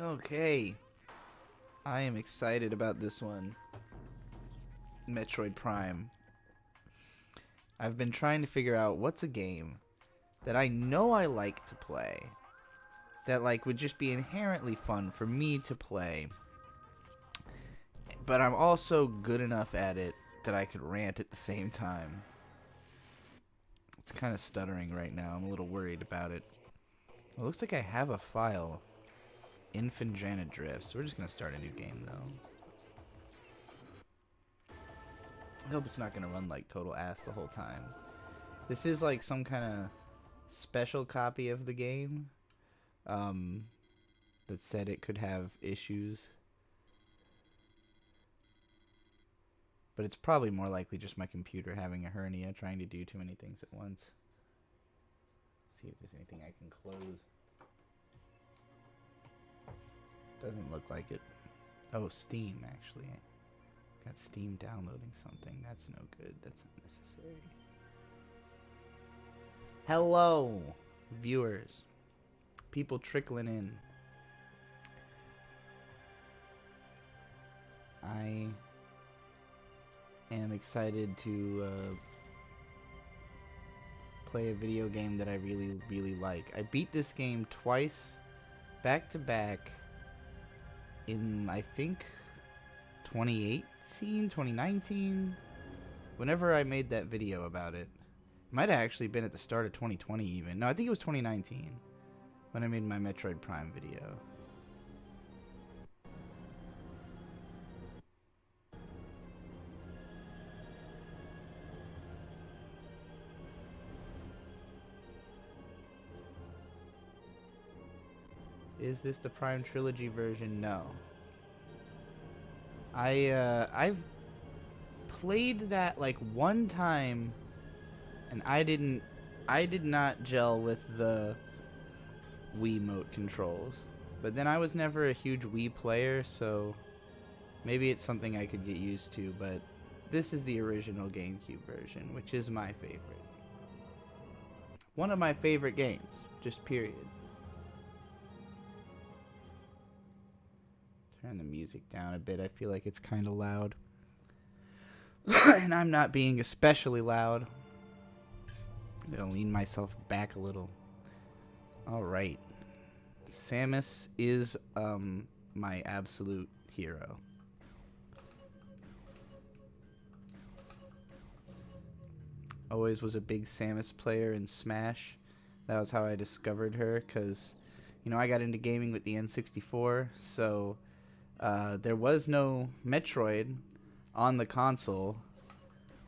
Okay. I am excited about this one. Metroid Prime. I've been trying to figure out what's a game that I know I like to play. That would just be inherently fun for me to play. But I'm also good enough at it that I could rant at the same time. It's kind of stuttering right now. I'm a little worried about it. It looks like I have a file. Infinjana Drifts. We're just going to start a new game, though. I hope it's not going to run like total ass the whole time. This is like some kind of special copy of the game that said it could have issues. But it's probably more likely just my computer having a hernia trying to do too many things at once. Let's see if there's anything I can close. Doesn't look like it. Oh, Steam, actually. Got Steam downloading something. That's no good. That's unnecessary. Hello, viewers. People trickling in. I am excited to play a video game that I really, really like. I beat this game twice, back to back, in, I think, 2018, 2019, whenever I made that video about it. It might have actually been at the start of 2020 even. No, I think it was 2019 when I made my Metroid Prime video. Is this the Prime Trilogy version? No. I've played that like one time, and I did not gel with the Wiimote controls. But then I was never a huge Wii player, so maybe it's something I could get used to, but this is the original GameCube version, which is my favorite. One of my favorite games, just period. Turn the music down a bit. I feel like it's kind of loud. And I'm not being especially loud. I'm going to lean myself back a little. Alright. Samus is my absolute hero. Always was a big Samus player in Smash. That was how I discovered her, because, you know, I got into gaming with the N64, so there was no Metroid on the console.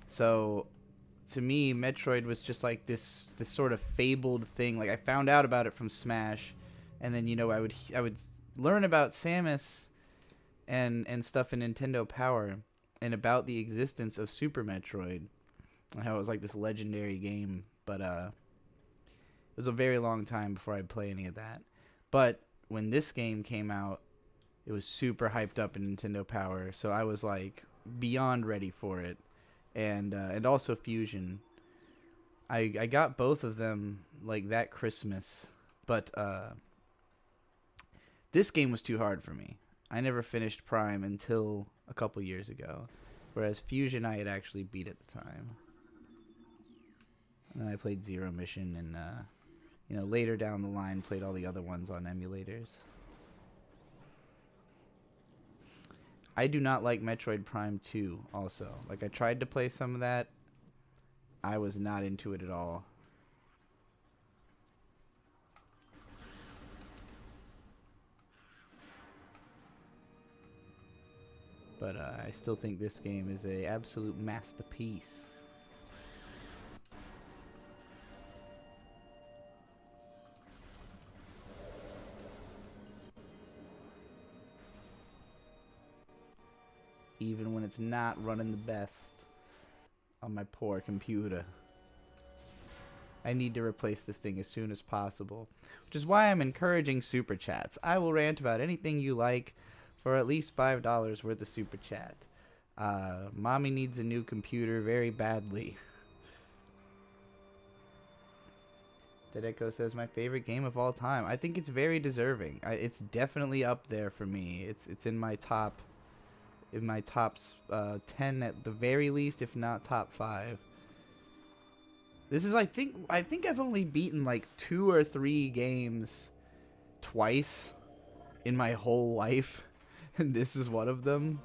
So to me, Metroid was just like this sort of fabled thing. Like, I found out about it from Smash, and then, you know, I would learn about Samus and stuff in Nintendo Power, and about the existence of Super Metroid, and how it was like this legendary game. But it was a very long time before I'd play any of that. But when this game came out, it was super hyped up in Nintendo Power, so I was like beyond ready for it. And also Fusion. I got both of them like that Christmas, but this game was too hard for me. I never finished Prime until a couple years ago, whereas Fusion I had actually beat at the time. And then I played Zero Mission, and you know, later down the line played all the other ones on emulators. I do not like Metroid Prime 2 also. Like, I tried to play some of that. I was not into it at all. But I still think this game is a absolute masterpiece. Even when it's not running the best on my poor computer. I need to replace this thing as soon as possible, which is why I'm encouraging super chats. I will rant about anything you like for at least $5 worth of super chat. Mommy needs a new computer very badly. Tedeko says my favorite game of all time. I think it's very deserving. It's definitely up there for me. It's in my top 10 at the very least, if not top 5. This is I think I've only beaten like 2 or 3 games twice in my whole life, and this is one of them.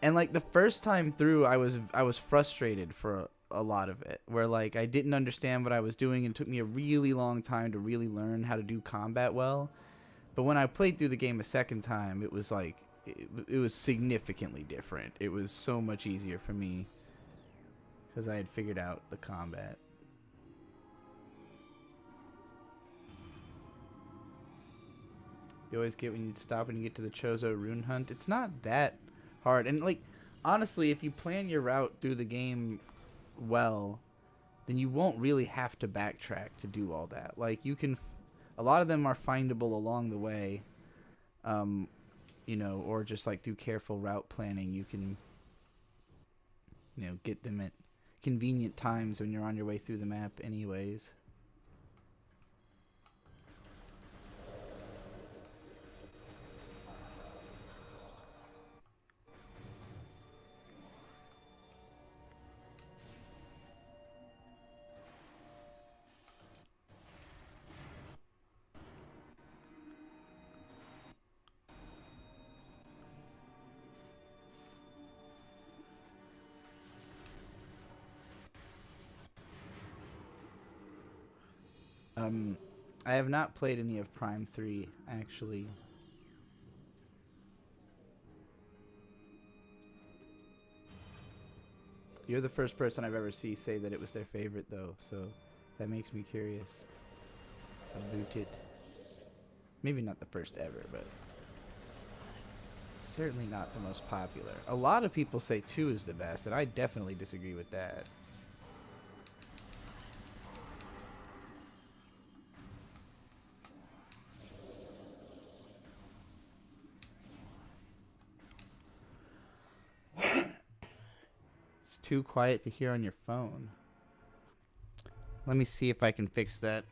And like the first time through, I was frustrated for a lot of it, where like I didn't understand what I was doing and it took me a really long time to really learn how to do combat well. But when I played through the game a second time, it was like it was significantly different. It was so much easier for me because I had figured out the combat. You always get when you stop when you get to the Chozo rune hunt. It's not that hard, and like honestly, if you plan your route through the game well, then you won't really have to backtrack to do all that. Like you can, a lot of them are findable along the way, you know, or just like through careful route planning, you can, you know, get them at convenient times when you're on your way through the map anyways. I have not played any of Prime 3, actually. You're the first person I've ever seen say that it was their favorite, though, so that makes me curious about it. Maybe not the first ever, but certainly not the most popular. A lot of people say 2 is the best, and I definitely disagree with that. It's too quiet to hear on your phone. Let me see if I can fix that.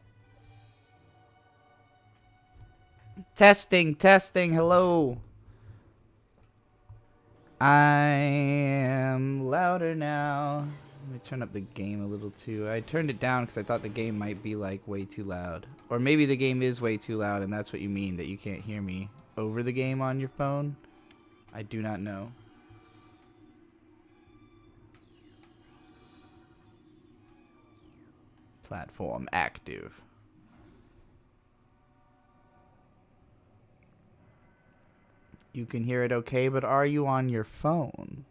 Testing, hello. I am louder now. Let me turn up the game a little too. I turned it down because I thought the game might be like way too loud. Or maybe the game is way too loud and that's what you mean, that you can't hear me over the game on your phone. I do not know. Platform active. You can hear it okay, but are you on your phone?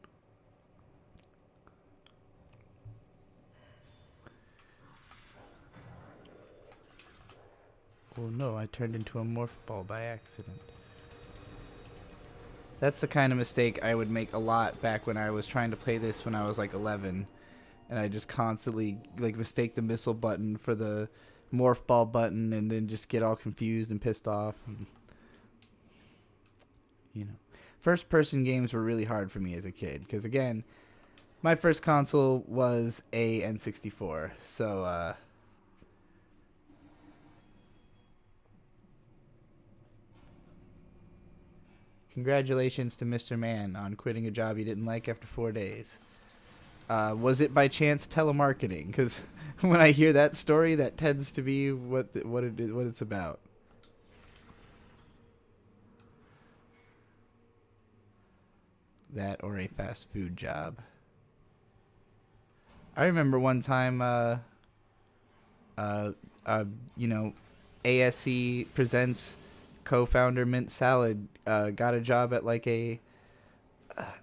Oh no, I turned into a morph ball by accident. That's the kind of mistake I would make a lot back when I was trying to play this when I was like 11. And I just constantly like mistake the missile button for the morph ball button and then just get all confused and pissed off. And, you know, first person games were really hard for me as a kid because again, my first console was a N64. So congratulations to Mr. Man on quitting a job you didn't like after 4 days. Was it by chance telemarketing? Because when I hear that story, that tends to be what it's about. That or a fast food job. I remember one time, you know, ASC Presents co-founder Mint Salad got a job at like a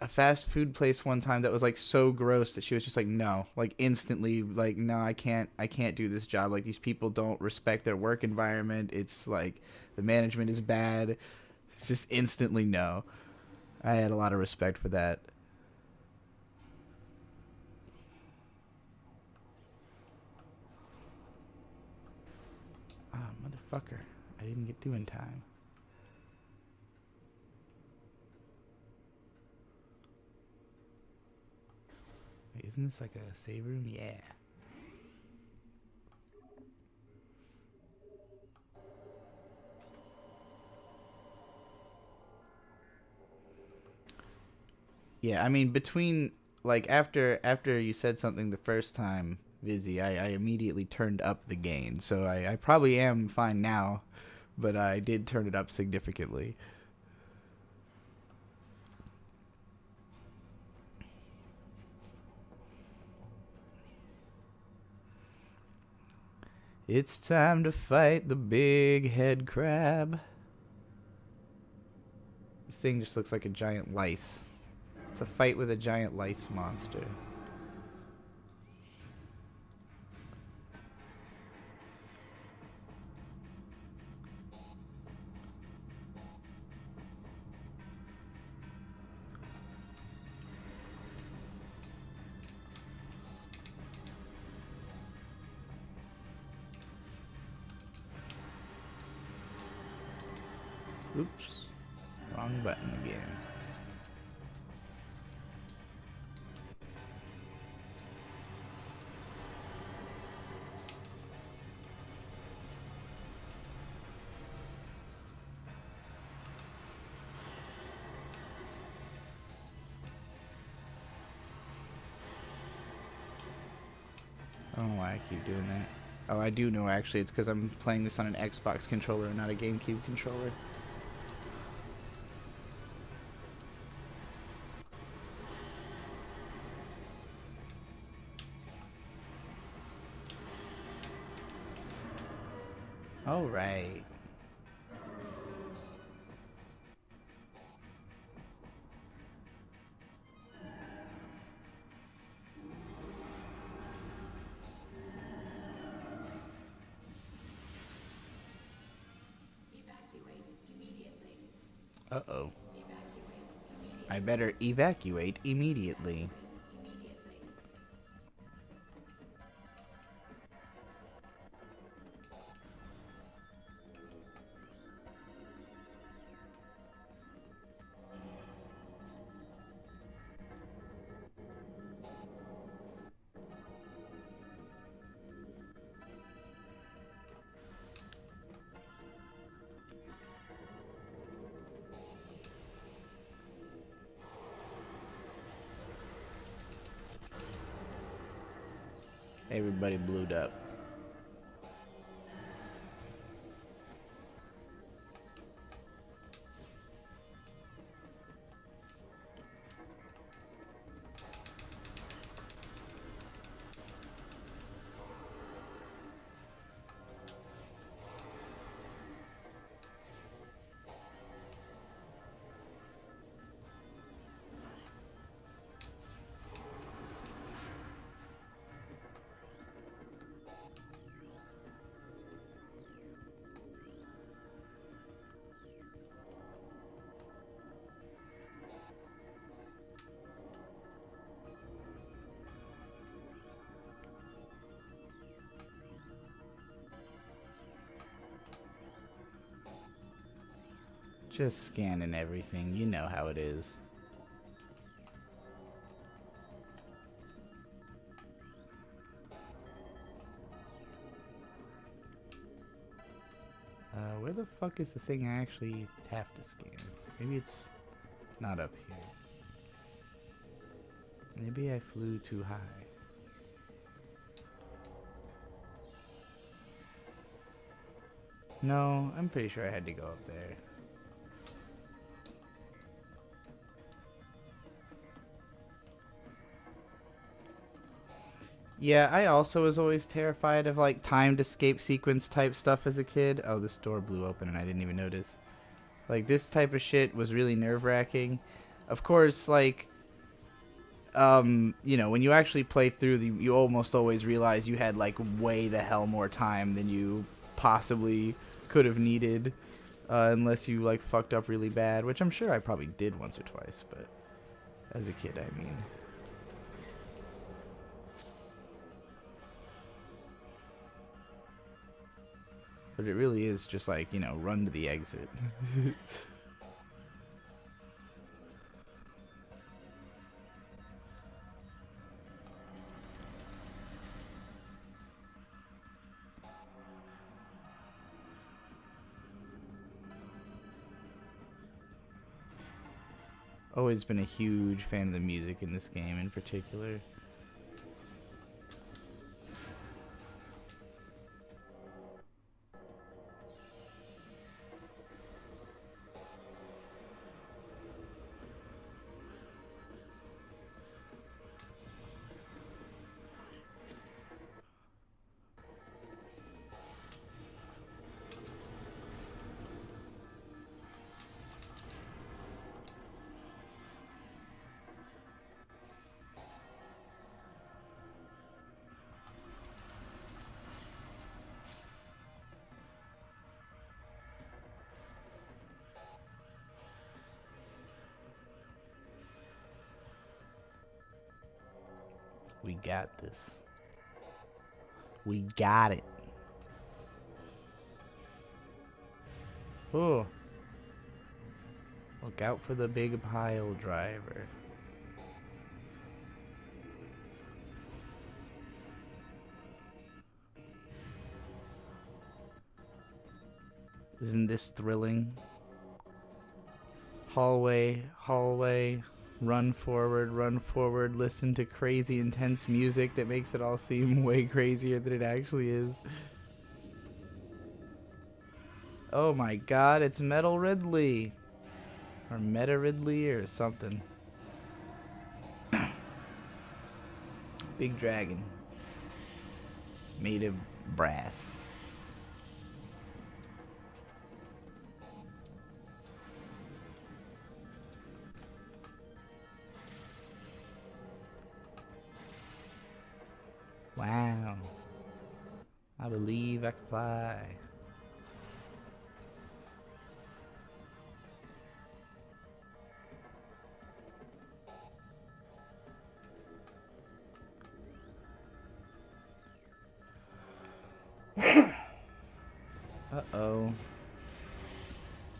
fast food place one time that was like so gross that she was just like, no, like instantly, like, no, I can't do this job. Like, these people don't respect their work environment. It's like the management is bad. It's just instantly no. I had a lot of respect for that. Oh, motherfucker. I didn't get through in time. Wait, isn't this like a save room? Yeah. Yeah, I mean, between like after you said something the first time, Vizzy, I immediately turned up the gain. So I probably am fine now, but I did turn it up significantly. It's time to fight the big head crab. This thing just looks like a giant lice. It's a fight with a giant lice monster. Oops. Wrong button again. I don't know why I keep doing that. Oh, I do know actually. It's because I'm playing this on an Xbox controller and not a GameCube controller. All right. Uh-oh. I better evacuate immediately. Everybody blued up. Just scanning everything. You know how it is. Where the fuck is the thing I actually have to scan? Maybe it's not up here. Maybe I flew too high. No, I'm pretty sure I had to go up there. Yeah, I also was always terrified of like timed escape sequence type stuff as a kid. Oh, this door blew open and I didn't even notice. Like this type of shit was really nerve-wracking. Of course, like you know, when you actually play through you almost always realize you had like way the hell more time than you possibly could have needed, unless you like fucked up really bad, which I'm sure I probably did once or twice, but as a kid, I mean. But it really is just like, you know, run to the exit. Always been a huge fan of the music in this game in particular. We got this. We got it. Oh. Look out for the big pile driver. Isn't this thrilling? Hallway, hallway. Run forward, listen to crazy intense music that makes it all seem way crazier than it actually is. Oh my god, it's Metal Ridley. Or Meta Ridley or something. Big dragon. Made of brass. Wow. I believe I can fly. Uh-oh.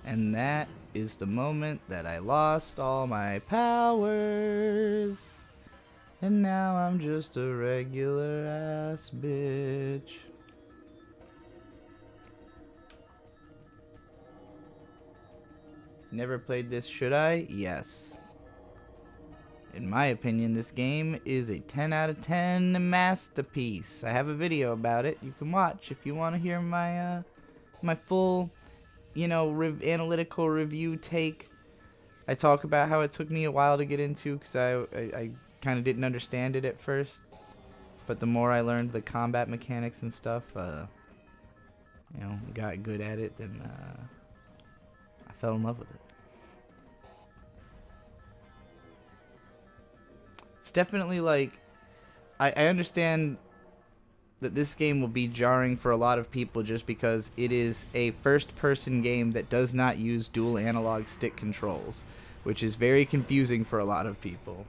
And that is the moment that I lost all my powers. And now I'm just a regular ass bitch. Never played this, should I? Yes. In my opinion, this game is a 10 out of 10 masterpiece. I have a video about it you can watch if you want to hear my my full, you know, analytical review take. I talk about how it took me a while to get into because I kind of didn't understand it at first, but the more I learned the combat mechanics and stuff, you know, got good at it, then I fell in love with it. It's definitely like, I understand that this game will be jarring for a lot of people just because it is a first-person game that does not use dual analog stick controls, which is very confusing for a lot of people.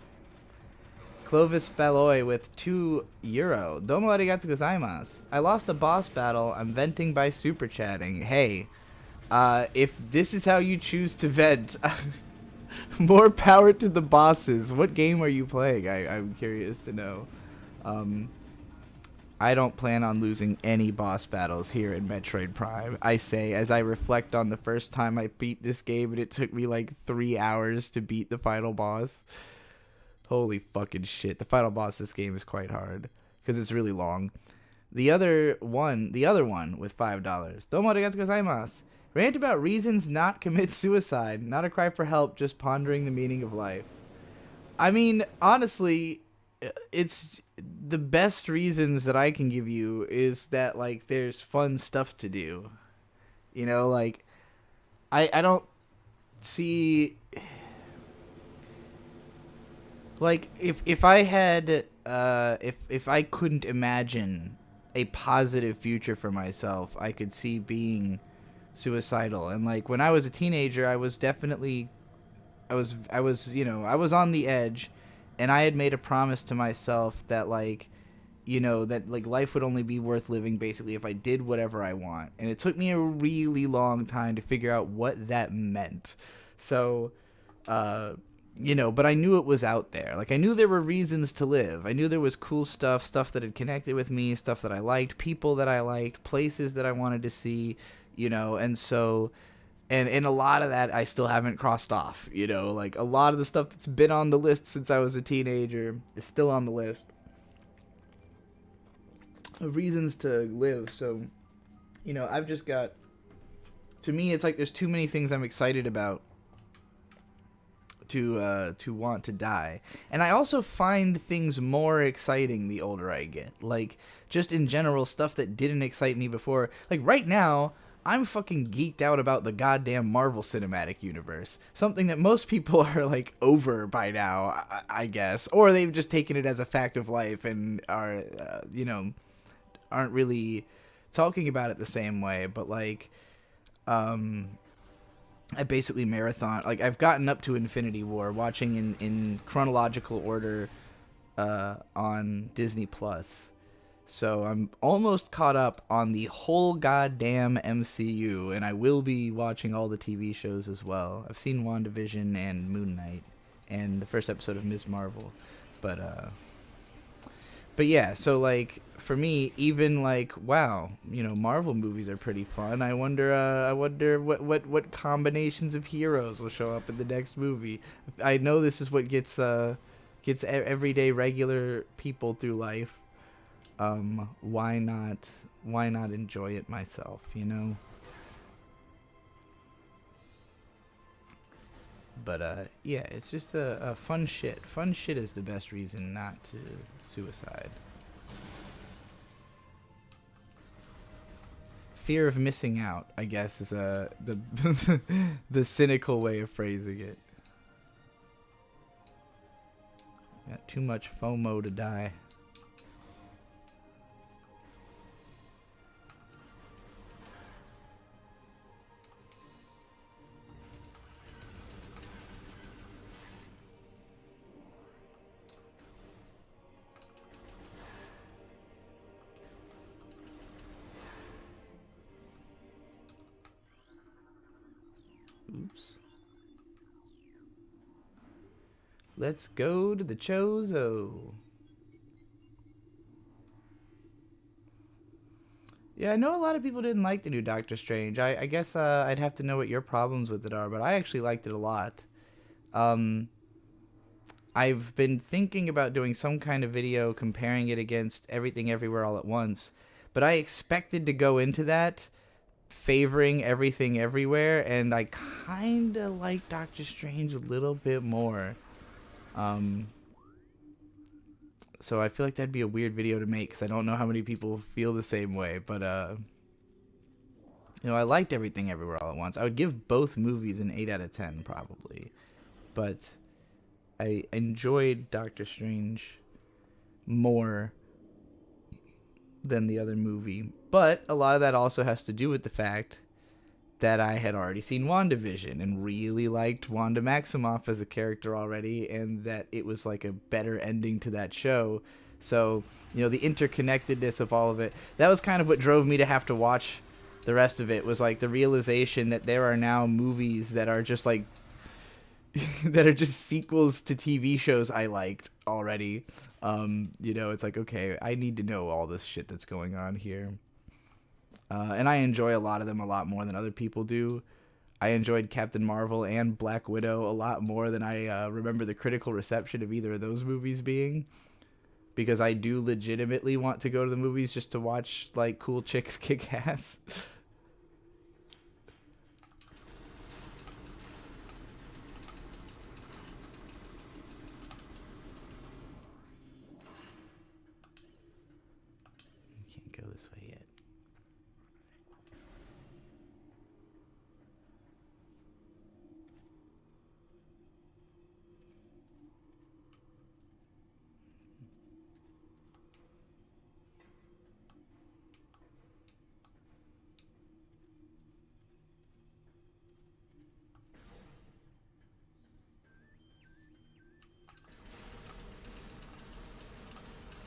Clovis Balloy with €2. Domo arigato gozaimasu. I lost a boss battle. I'm venting by super chatting. Hey, if this is how you choose to vent, more power to the bosses. What game are you playing? I'm curious to know. I don't plan on losing any boss battles here in Metroid Prime. I say, as I reflect on the first time I beat this game and it took me like 3 hours to beat the final boss. Holy fucking shit. The final boss of this game is quite hard because it's really long. The other one with $5. Domo arigato gozaimasu. Rant about reasons not commit suicide. Not a cry for help, just pondering the meaning of life. I mean, honestly, it's the best reasons that I can give you is that, like, there's fun stuff to do. You know, like, I don't see... Like, if I had, if I couldn't imagine a positive future for myself, I could see being suicidal. And, like, when I was a teenager, I was definitely, I was, you know, I was on the edge, and I had made a promise to myself that, like, you know, that, like, life would only be worth living, basically, if I did whatever I want. And it took me a really long time to figure out what that meant. So, you know, but I knew it was out there. Like, I knew there were reasons to live. I knew there was cool stuff that had connected with me, stuff that I liked, people that I liked, places that I wanted to see, you know, and so, And a lot of that I still haven't crossed off. You know, like a lot of the stuff that's been on the list since I was a teenager is still on the list of reasons to live. So, you know, I've just got, to me, it's like there's too many things I'm excited about to want to die. And I also find things more exciting the older I get. Like, just in general, stuff that didn't excite me before. Like, right now, I'm fucking geeked out about the goddamn Marvel Cinematic Universe. Something that most people are, like, over by now, I guess. Or they've just taken it as a fact of life and are, you know, aren't really talking about it the same way. But, like, I basically marathon, like, I've gotten up to Infinity War, watching in chronological order on Disney Plus. So I'm almost caught up on the whole goddamn MCU, and I will be watching all the TV shows as well. I've seen WandaVision and Moon Knight and the first episode of Ms. Marvel. But yeah, so, like, for me, even, like, wow, you know, Marvel movies are pretty fun. I wonder what combinations of heroes will show up in the next movie. I know this is what gets everyday regular people through life. Why not enjoy it myself, you know? But yeah, it's just a fun shit. Fun shit is the best reason not to suicide. Fear of missing out, I guess, is the the cynical way of phrasing it. Got too much FOMO to die. Oops. Let's go to the Chozo. Yeah, I know a lot of people didn't like the new Doctor Strange. I guess I'd have to know what your problems with it are, but I actually liked it a lot. I've been thinking about doing some kind of video comparing it against Everything Everywhere All at Once, but I expected to go into that favoring Everything Everywhere, and I kind of like Doctor Strange a little bit more. So I feel like that'd be a weird video to make because I don't know how many people feel the same way. But, you know, I liked Everything Everywhere All at Once. I would give both movies an 8 out of 10 probably. But I enjoyed Doctor Strange more than the other movie. But a lot of that also has to do with the fact that I had already seen WandaVision and really liked Wanda Maximoff as a character already, and that it was like a better ending to that show. So, you know, the interconnectedness of all of it, that was kind of what drove me to have to watch the rest of it, was like the realization that there are now movies that are just like that are just sequels to TV shows I liked already. You know, it's like, okay, I need to know all this shit that's going on here. And I enjoy a lot of them a lot more than other people do. I enjoyed Captain Marvel and Black Widow a lot more than I remember the critical reception of either of those movies being. Because I do legitimately want to go to the movies just to watch, like, cool chicks kick ass. Can't go this way yet.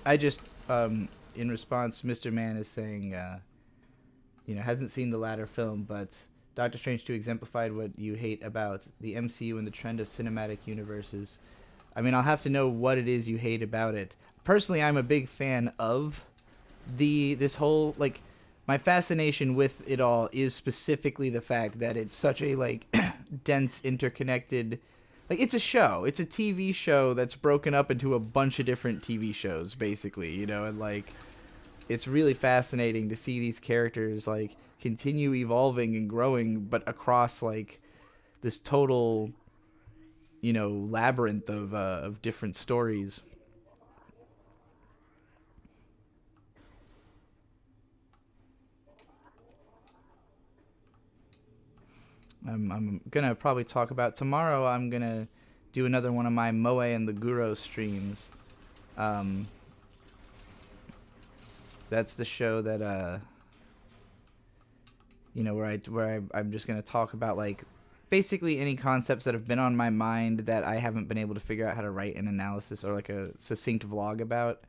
I just, in response, Mr. Man is saying, you know, hasn't seen the latter film, but Doctor Strange 2 exemplified what you hate about the MCU and the trend of cinematic universes. I mean, I'll have to know what it is you hate about it. Personally, I'm a big fan of this whole, like, my fascination with it all is specifically the fact that it's such a like dense, interconnected. Like, it's a show. It's a TV show that's broken up into a bunch of different TV shows, basically, you know, and like, it's really fascinating to see these characters like continue evolving and growing, but across like this total, you know, labyrinth of different stories. I'm gonna probably talk about tomorrow. I'm gonna do another one of my Moe and the Guro streams. Um, that's the show that you know, I'm just gonna talk about like basically any concepts that have been on my mind that I haven't been able to figure out how to write an analysis or like a succinct vlog about.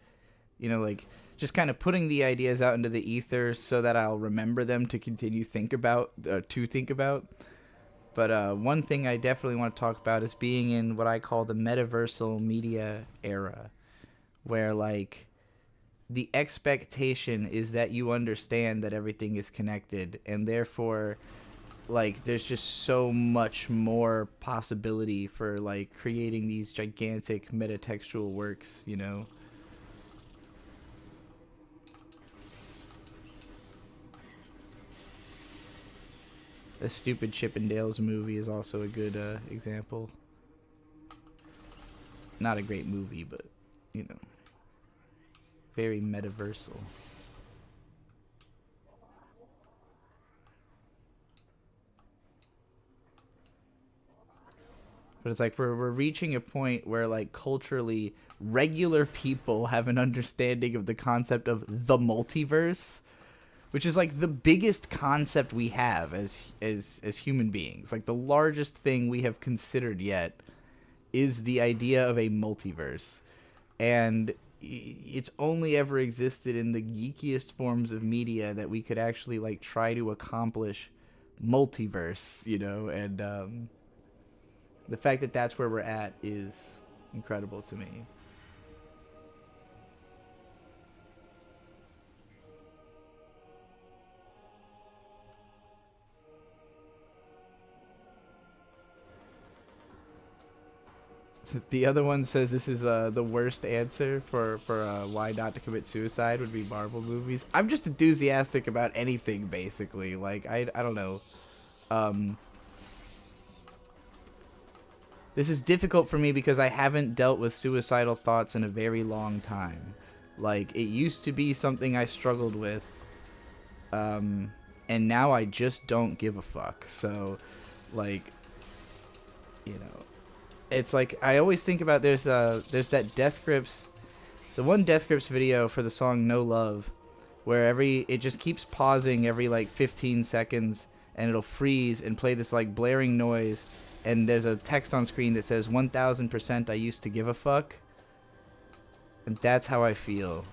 You know, like just kind of putting the ideas out into the ether so that I'll remember them to continue to think about. But one thing I definitely want to talk about is being in what I call the metaversal media era, where like the expectation is that you understand that everything is connected, and therefore like there's just so much more possibility for like creating these gigantic metatextual works, you know. The stupid Chippendales movie is also a good example. Not a great movie, but you know, very metaversal. But it's like we're reaching a point where like culturally regular people have an understanding of the concept of the multiverse, which is like the biggest concept we have as human beings. Like the largest thing we have considered yet is the idea of a multiverse. And it's only ever existed in the geekiest forms of media that we could actually like try to accomplish multiverse, you know, and the fact that that's where we're at is incredible to me. The other one says this is the worst answer for why not to commit suicide would be Marvel movies. I'm just enthusiastic about anything, basically. Like, I don't know. Um, this is difficult for me because I haven't dealt with suicidal thoughts in a very long time. Like, it used to be something I struggled with. And now I just don't give a fuck. So, like, you know, it's like I always think about there's that Death Grips, the one Death Grips video for the song No Love, where it just keeps pausing every like 15 seconds and it'll freeze and play this like blaring noise, and there's a text on screen that says 1000% I used to give a fuck. And that's how I feel.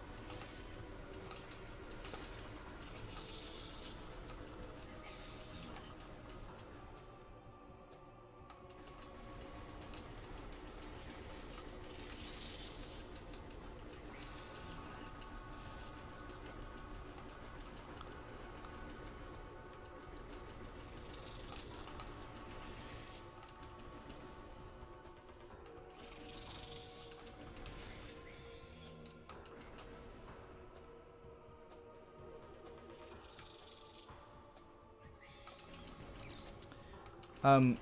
Um,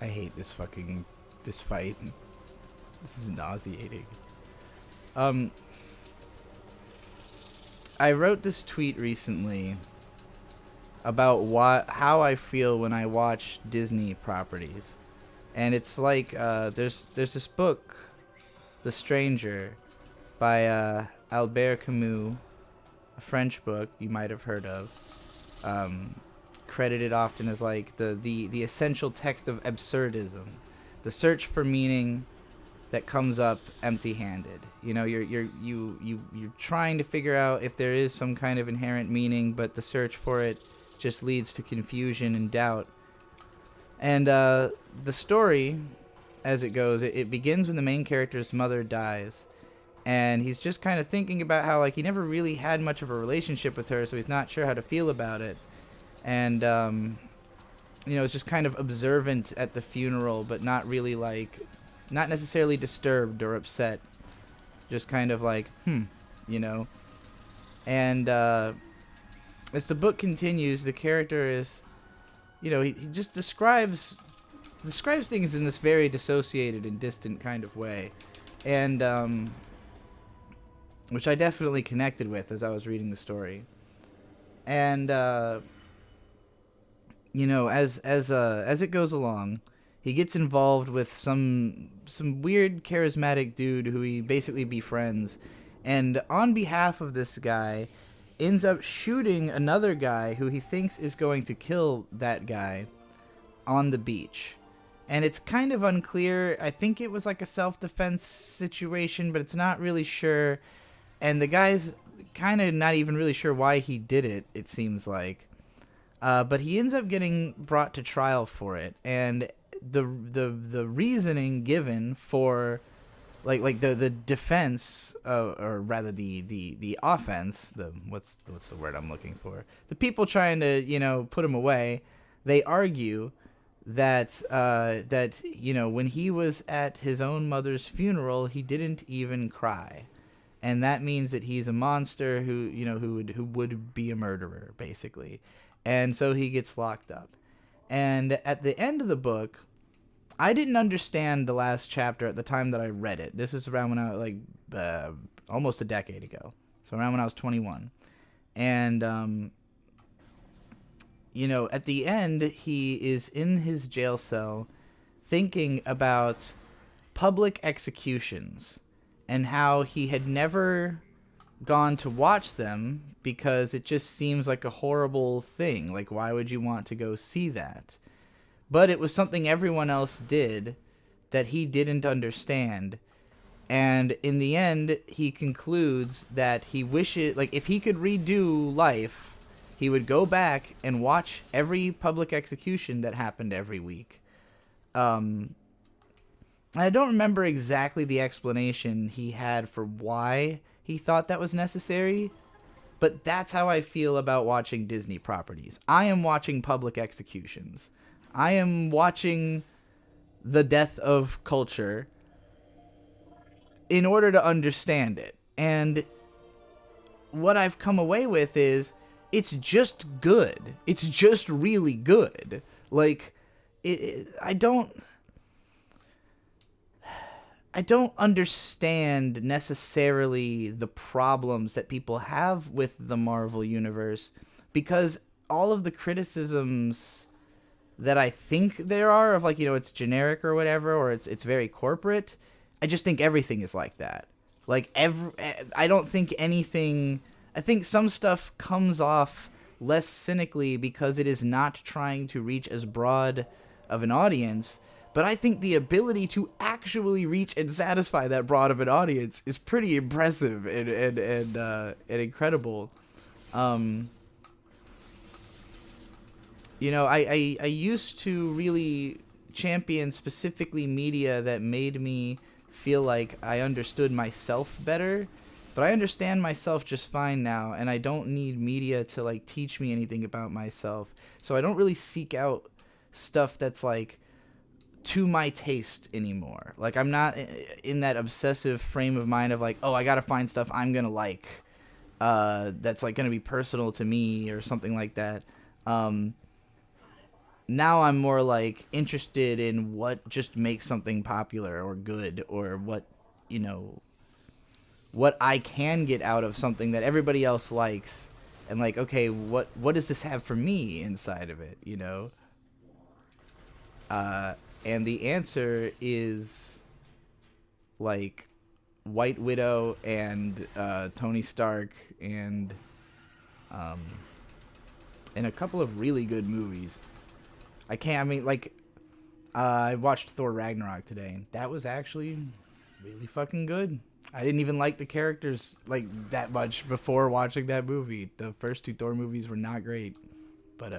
I hate this fight. This is nauseating. Um, I wrote this tweet recently about how I feel when I watch Disney properties, and it's like there's this book, The Stranger, by Albert Camus, a French book you might have heard of, credited often as like the essential text of absurdism, the search for meaning, that comes up empty-handed. You know, you're trying to figure out if there is some kind of inherent meaning, but the search for it just leads to confusion and doubt. And the story, as it goes, it begins when the main character's mother dies, and he's just kind of thinking about how, like, he never really had much of a relationship with her, so he's not sure how to feel about it. And you know, it's just kind of observant at the funeral, but not really, like, not necessarily disturbed or upset, just kind of like, you know. And as the book continues, the character is, you know, he just describes things in this very dissociated and distant kind of way, and which I definitely connected with as I was reading the story. And you know, as it goes along, he gets involved with some weird charismatic dude who he basically befriends, and on behalf of this guy, ends up shooting another guy who he thinks is going to kill that guy on the beach. And it's kind of unclear. I think it was like a self-defense situation, but it's not really sure. And the guy's kind of not even really sure why he did it, it seems like. But he ends up getting brought to trial for it. And the reasoning given for like the defense, or rather the offense, what's the word I'm looking for? The people trying to, you know, put him away, they argue that you know, when he was at his own mother's funeral, he didn't even cry. And that means that he's a monster who, you know, who would be a murderer, basically. And so he gets locked up. And at the end of the book, I didn't understand the last chapter at the time that I read it. This is around when I was, like, almost a decade ago. So around when I was 21. And, you know, at the end, he is in his jail cell thinking about public executions and how he had never gone to watch them because it just seems like a horrible thing. Like, why would you want to go see that? But it was something everyone else did that he didn't understand. And in the end, he concludes that he wishes, like, if he could redo life, he would go back and watch every public execution that happened every week. I don't remember exactly the explanation he had for why he thought that was necessary, but that's how I feel about watching Disney properties. I am watching public executions. I am watching the death of culture in order to understand it. And what I've come away with is, it's just good. It's just really good. Like, I don't understand necessarily the problems that people have with the Marvel Universe, because all of the criticisms that I think there are of, like, you know, it's generic or whatever, or it's very corporate, I just think everything is like that. Like, I don't think anything... I think some stuff comes off less cynically because it is not trying to reach as broad of an audience, but I think the ability to actually reach and satisfy that broad of an audience is pretty impressive and incredible. You know, I used to really champion specifically media that made me feel like I understood myself better, but I understand myself just fine now, and I don't need media to, like, teach me anything about myself. So I don't really seek out stuff that's, like, to my taste anymore. Like, I'm not in that obsessive frame of mind of, like, oh, I gotta find stuff I'm gonna like, that's, like, gonna be personal to me or something like that. Now I'm more, like, interested in what just makes something popular or good, or what, you know, what I can get out of something that everybody else likes, and, like, okay, what does this have for me inside of it, you know? And the answer is, like, White Widow and Tony Stark and a couple of really good movies. I watched Thor Ragnarok today, and that was actually really fucking good. I didn't even like the characters like that much before watching that movie. The first two Thor movies were not great, but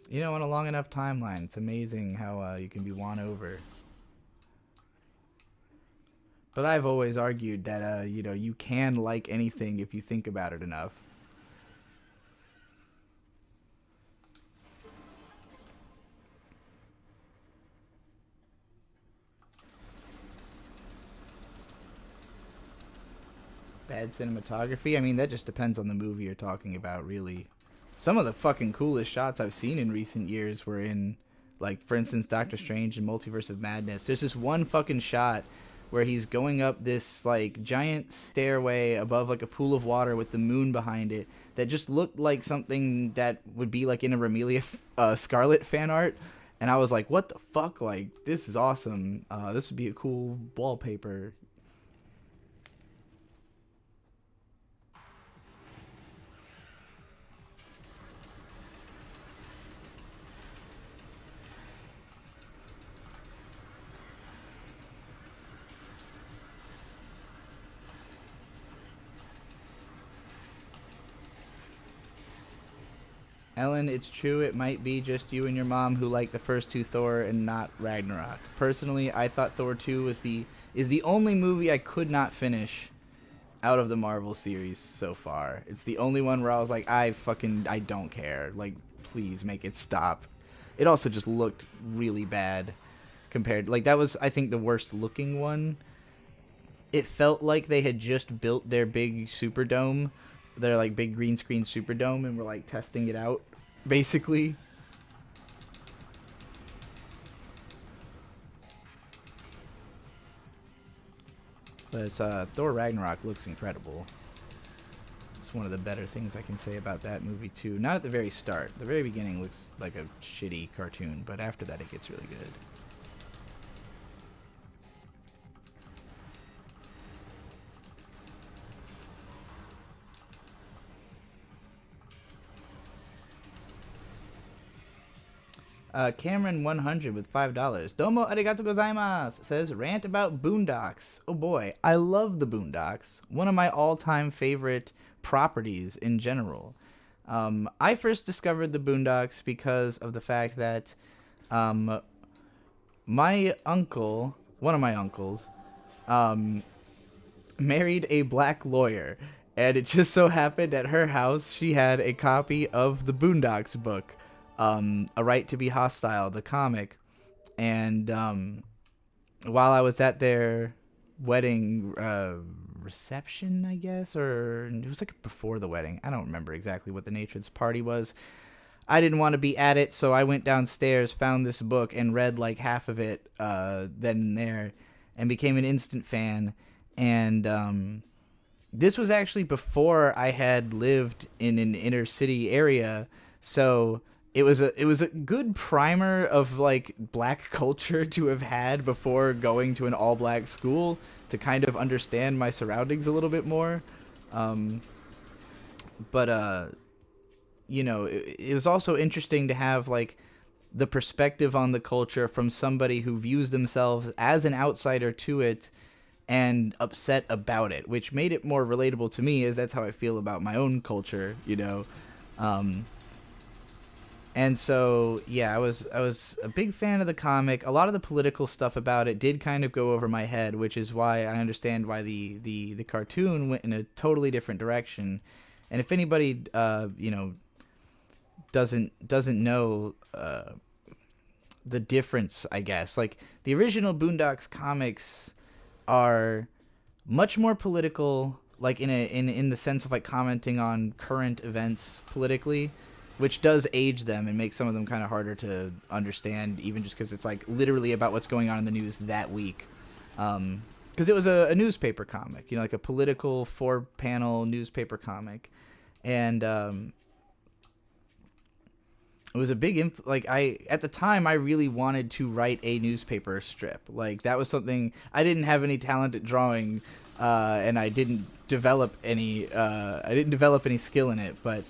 you know, on a long enough timeline, it's amazing how you can be won over. But I've always argued that you know, you can like anything if you think about it enough. Bad cinematography? I mean, that just depends on the movie you're talking about, really. Some of the fucking coolest shots I've seen in recent years were in, like, for instance, Doctor Strange and Multiverse of Madness. There's this one fucking shot where he's going up this, like, giant stairway above, like, a pool of water with the moon behind it that just looked like something that would be, like, in a Ramelia Scarlet fan art. And I was like, what the fuck? Like, this is awesome. This would be a cool wallpaper. Ellen, it's true it might be just you and your mom who like the first two Thor and not Ragnarok. Personally, I thought Thor 2 is the only movie I could not finish out of the Marvel series so far. It's the only one where I was like, I don't care. Like, please make it stop. It also just looked really bad compared, like, that was, I think, the worst looking one. It felt like they had just built their big Superdome, their, like, big green screen Superdome, and were, like, testing it out, basically. But Thor Ragnarok looks incredible. It's one of the better things I can say about that movie, too. Not at the very start. The very beginning looks like a shitty cartoon, but after that it gets really good. Cameron 100 with $5. Domo arigato gozaimasu says rant about Boondocks. Oh boy, I love the Boondocks. One of my all-time favorite properties in general. I first discovered the Boondocks because of the fact that my uncle, one of my uncles, married a black lawyer, and it just so happened at her house she had a copy of the Boondocks book. A Right to Be Hostile, the comic. And while I was at their wedding reception, I guess, or it was like before the wedding. I don't remember exactly what the nature of this party was. I didn't want to be at it, so I went downstairs, found this book, and read like half of it then and there, and became an instant fan. And this was actually before I had lived in an inner city area, so it was a good primer of like black culture to have had before going to an all black school to kind of understand my surroundings a little bit more. But you know, it was also interesting to have like the perspective on the culture from somebody who views themselves as an outsider to it and upset about it, which made it more relatable to me, as that's how I feel about my own culture, you know. And so, yeah, I was a big fan of the comic. A lot of the political stuff about it did kind of go over my head, which is why I understand why the cartoon went in a totally different direction. And if anybody, you know, doesn't know the difference, I guess, like the original Boondocks comics are much more political, like in the sense of like commenting on current events politically, which does age them and make some of them kind of harder to understand, even just because it's like literally about what's going on in the news that week. Because it was a newspaper comic, you know, like a political 4-panel newspaper comic, and it was a big like at the time I really wanted to write a newspaper strip. Like that was something I didn't have any talent at drawing, and I didn't develop any skill in it, but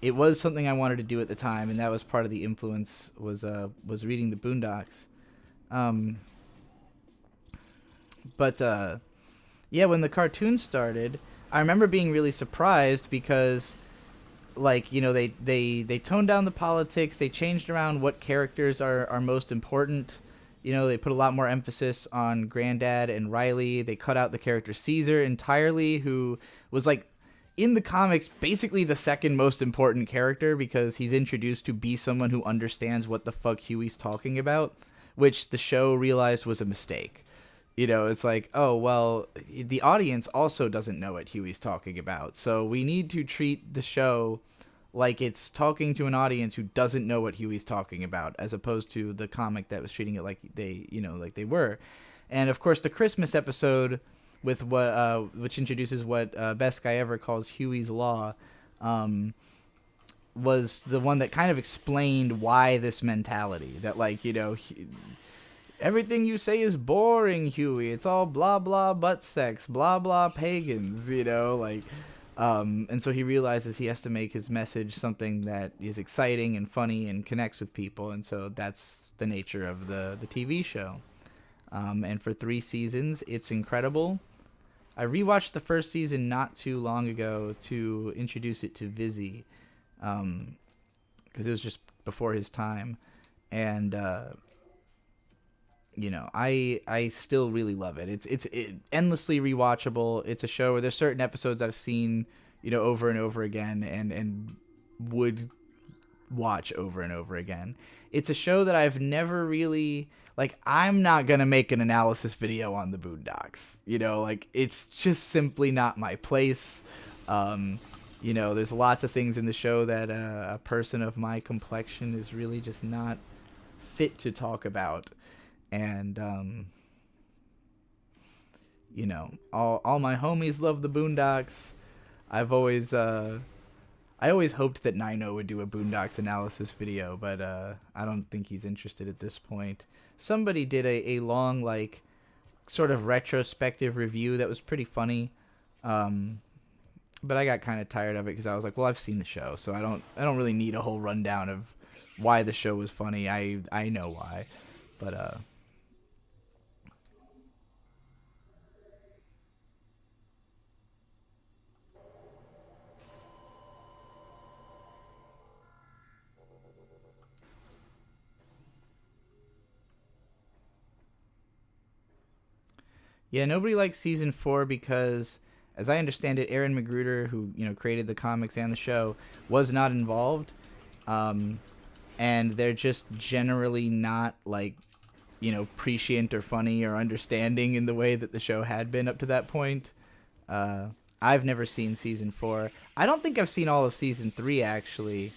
it was something I wanted to do at the time, and that was part of the influence was reading the Boondocks. But yeah, when the cartoon started, I remember being really surprised because, like, you know, they toned down the politics, they changed around what characters are most important. You know, they put a lot more emphasis on Granddad and Riley. They cut out the character Caesar entirely, who was, like, in the comics basically the second most important character because he's introduced to be someone who understands what the fuck Huey's talking about, which the show realized was a mistake. You know, it's like, oh, well, the audience also doesn't know what Huey's talking about. So we need to treat the show like it's talking to an audience who doesn't know what Huey's talking about, as opposed to the comic that was treating it like they, you know, like they were. And of course, the Christmas episode with what, which introduces what Best Guy Ever calls Huey's Law, was the one that kind of explained why this mentality that, like, you know, everything you say is boring, Huey. It's all blah blah butt sex, blah blah pagans, you know, like. And so he realizes he has to make his message something that is exciting and funny and connects with people, and so that's the nature of the TV show. And for 3 seasons, it's incredible. I rewatched the first season not too long ago to introduce it to Vizzy, because it was just before his time, and you know, I still really love it. It's endlessly rewatchable. It's a show where there's certain episodes I've seen, you know, over and over again, and would watch over and over again. It's a show that I've never really, like, I'm not gonna make an analysis video on the Boondocks. You know, like, it's just simply not my place. You know, there's lots of things in the show that a person of my complexion is really just not fit to talk about. And you know, all my homies love the Boondocks. I always hoped that Nino would do a Boondocks analysis video, but I don't think he's interested at this point. Somebody did a long, like, sort of retrospective review that was pretty funny, but I got kind of tired of it because I was like, well, I've seen the show, so I don't really need a whole rundown of why the show was funny. I know why, but yeah, nobody likes season 4 because, as I understand it, Aaron Magruder, who, you know, created the comics and the show, was not involved, and they're just generally not, like, you know, prescient or funny or understanding in the way that the show had been up to that point. I've never seen season 4. I don't think I've seen all of season 3 actually.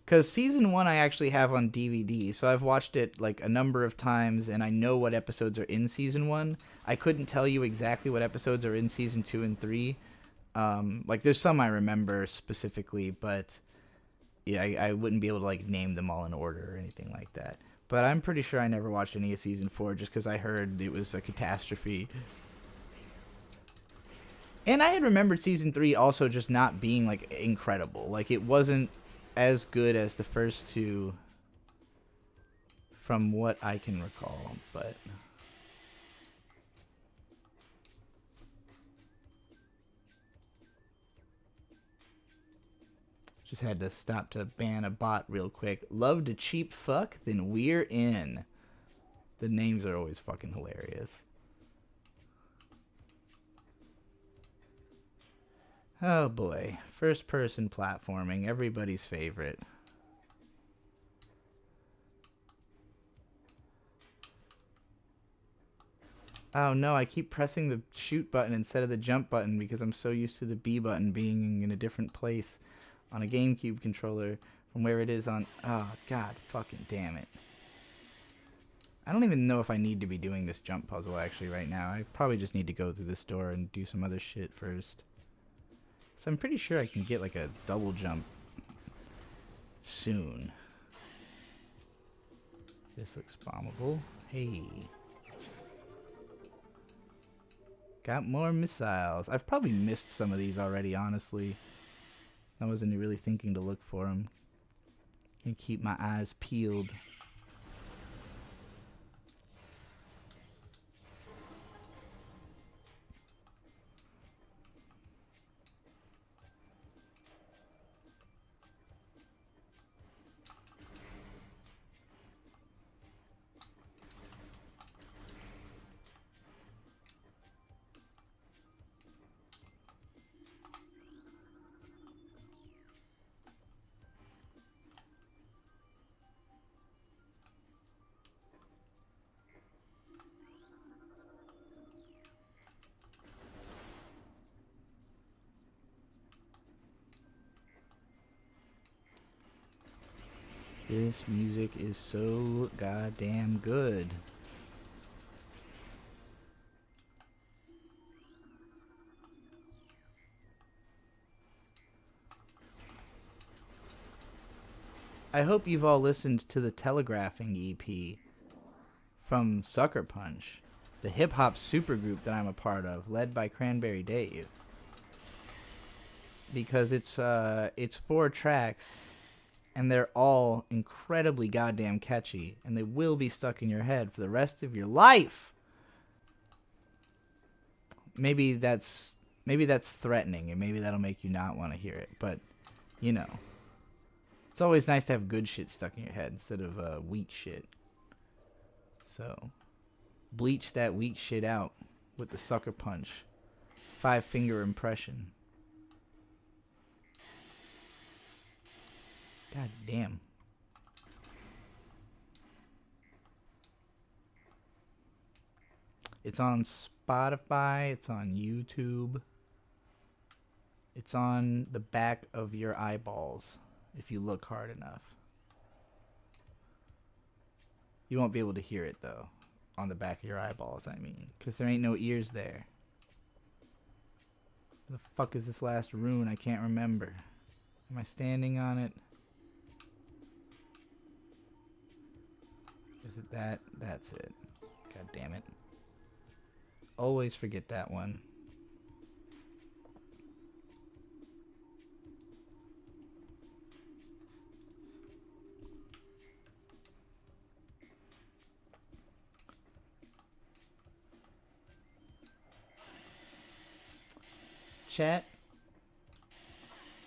Because season 1 I actually have on DVD, so I've watched it like a number of times, and I know what episodes are in season 1. I couldn't tell you exactly what episodes are in season 2 and 3. Like, there's some I remember specifically, but yeah, I wouldn't be able to, like, name them all in order or anything like that. But I'm pretty sure I never watched any of season 4 just because I heard it was a catastrophe. And I had remembered season 3 also just not being, like, incredible. Like, it wasn't as good as the first 2 from what I can recall, but just had to stop to ban a bot real quick. Love to cheap fuck? Then we're in. The names are always fucking hilarious. Oh boy, first person platforming, everybody's favorite. Oh no, I keep pressing the shoot button instead of the jump button because I'm so used to the B button being in a different place on a GameCube controller from where it is on... Oh, god fucking damn it. I don't even know if I need to be doing this jump puzzle actually right now. I probably just need to go through this door and do some other shit first. So I'm pretty sure I can get like a double jump soon. This looks bombable. Hey. Got more missiles. I've probably missed some of these already, honestly. I wasn't really thinking to look for them. Gonna keep my eyes peeled. This music is so goddamn good. I hope you've all listened to the Telegraphing EP from Sucker Punch, the hip-hop supergroup that I'm a part of, led by Cranberry Dave. Because it's 4 tracks, and they're all incredibly goddamn catchy, and they will be stuck in your head for the rest of your life. Maybe that's threatening, and maybe that'll make you not want to hear it, but, you know. It's always nice to have good shit stuck in your head instead of weak shit. So, bleach that weak shit out with the Sucker Punch 5-finger impression. God damn. It's on Spotify. It's on YouTube. It's on the back of your eyeballs if you look hard enough. You won't be able to hear it, though. On the back of your eyeballs, I mean. Because there ain't no ears there. Where the fuck is this last rune? I can't remember. Am I standing on it? Is it that? That's it. God damn it. Always forget that one. Chat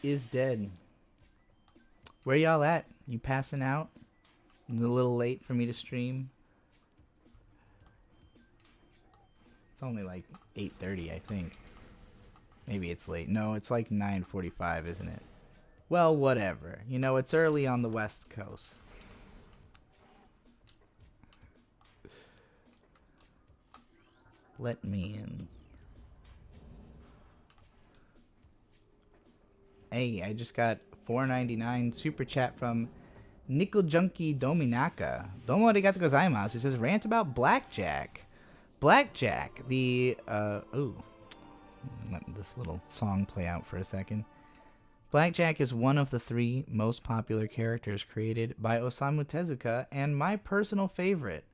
is dead. Where y'all at? You passing out? It's a little late for me to stream. It's only like 8:30, I think. Maybe it's late. No, it's like 9:45, isn't it? Well, whatever. You know, it's early on the West Coast. Let me in. Hey, I just got $4.99 super chat from Nickel Junkie Dominaka. Domo arigato gozaimasu. He says, rant about Blackjack. Blackjack, the, let this little song play out for a second. Blackjack is one of the 3 most popular characters created by Osamu Tezuka, and my personal favorite.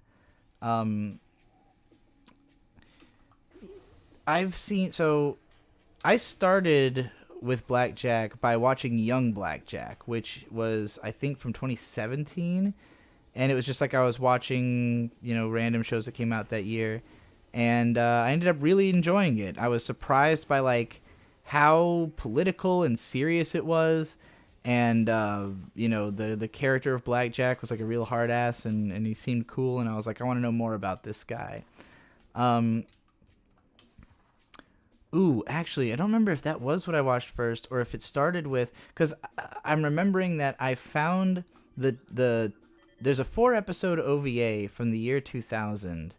I started with Blackjack by watching Young Blackjack, which was, I think, from 2017. And it was just like I was watching, you know, random shows that came out that year. And I ended up really enjoying it. I was surprised by, like, how political and serious it was. And, you know, the character of Blackjack was, like, a real hard ass. And he seemed cool. And I was like, I want to know more about this guy. Ooh, actually, I don't remember if that was what I watched first or if it started with... Because I'm remembering that I found there's a 4-episode OVA from the year 2000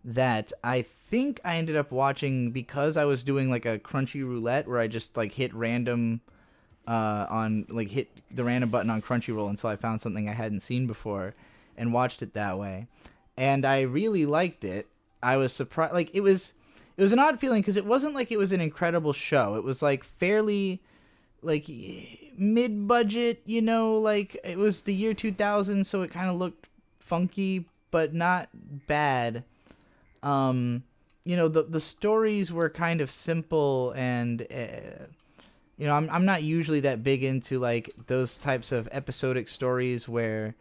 that I think I ended up watching because I was doing like a Crunchy Roulette where I just like hit random hit the random button on Crunchyroll until I found something I hadn't seen before and watched it that way. And I really liked it. I was surprised. Like, it was an odd feeling because it wasn't like it was an incredible show. It was like fairly like mid-budget, you know, like it was the year 2000, so it kind of looked funky but not bad. You know, the stories were kind of simple, and you know, I'm not usually that big into like those types of episodic stories where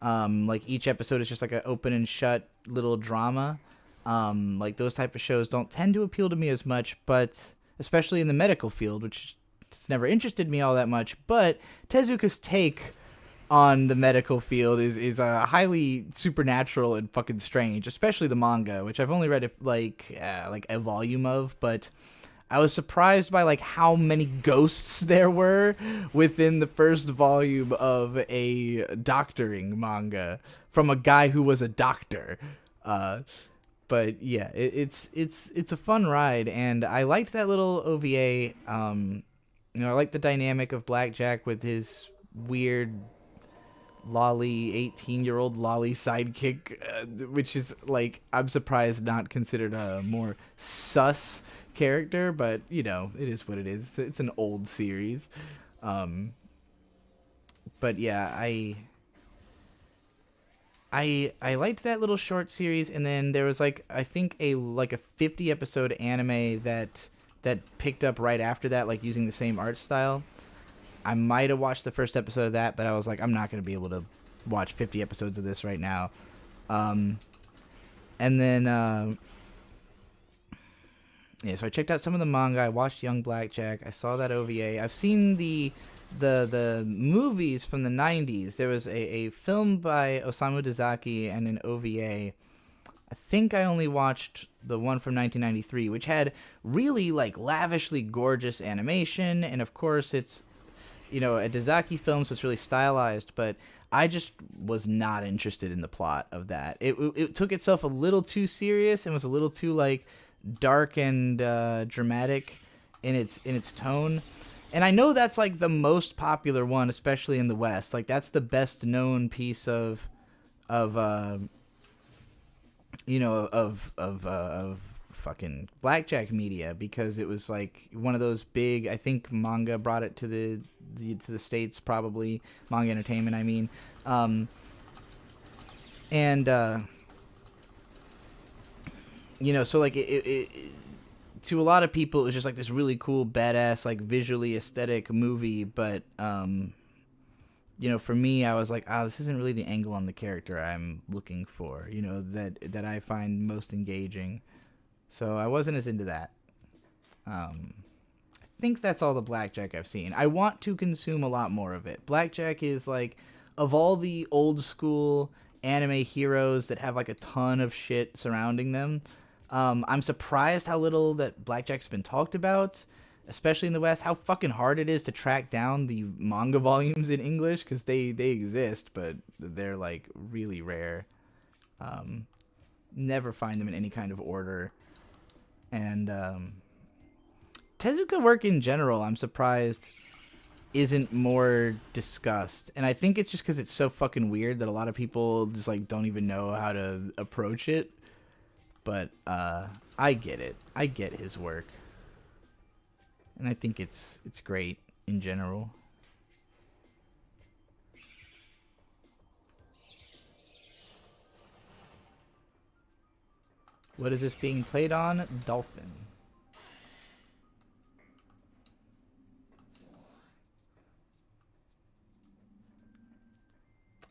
like each episode is just like an open and shut little drama. Like those type of shows don't tend to appeal to me as much, but especially in the medical field, which has never interested me all that much. But Tezuka's take on the medical field is highly supernatural and fucking strange, especially the manga, which I've only read like a volume of, but I was surprised by like how many ghosts there were within the first volume of a doctoring manga from a guy who was a doctor. But yeah, it's a fun ride, and I liked that little OVA. You know, I like the dynamic of Blackjack with his weird, lolly 18-year-old lolly sidekick, which is like, I'm surprised not considered a more sus character, but you know, it is what it is. It's an old series. But yeah, I liked that little short series, and then there was like, I think a 50 episode anime that picked up right after that, like using the same art style. I might have watched the first episode of that, but I was like, I'm not going to be able to watch 50 episodes of this right now. And then, yeah, so I checked out some of the manga. I watched Young Blackjack. I saw that OVA. I've seen the movies from the 90s. There was a film by Osamu Dezaki and an OVA. I think I only watched the one from 1993, which had really like lavishly gorgeous animation, and of course it's, you know, a Dezaki film, so it's really stylized, but I just was not interested in the plot of that. It took itself a little too serious and was a little too like dark and dramatic in its tone. And I know that's like the most popular one, especially in the West. Like that's the best known piece of fucking blackjack media, because it was like one of those big, I think manga brought it to the States, probably Manga Entertainment, I mean. You know, so like it to a lot of people it was just like this really cool, badass, like visually aesthetic movie, but you know, for me, I was like, this isn't really the angle on the character I'm looking for, you know, that I find most engaging. So I wasn't as into that. I think that's all the Blackjack I've seen. I want to consume a lot more of it. Blackjack is like, of all the old school anime heroes that have like a ton of shit surrounding them, I'm surprised how little that Blackjack's been talked about, especially in the West. How fucking hard it is to track down the manga volumes in English, because they exist, but they're like really rare. Never find them in any kind of order. And Tezuka work in general, I'm surprised isn't more discussed. And I think it's just because it's so fucking weird that a lot of people just like don't even know how to approach it. But I get it. I get his work. And I think it's great in general. What is this being played on? Dolphin.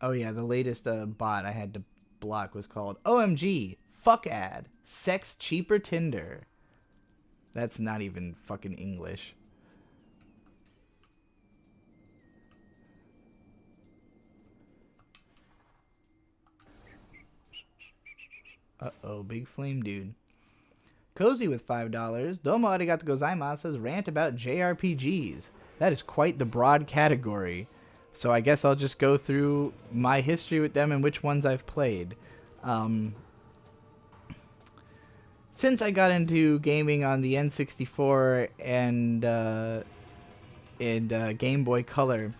Oh yeah, the latest bot I had to block was called OMG, fuck ad, sex cheaper Tinder. That's not even fucking English. Uh-oh, big flame dude. Cozy with $5. Domo arigato gozaimasu says rant about JRPGs. That is quite the broad category. So I guess I'll just go through my history with them and which ones I've played. Since I got into gaming on the N64 and Game Boy Color,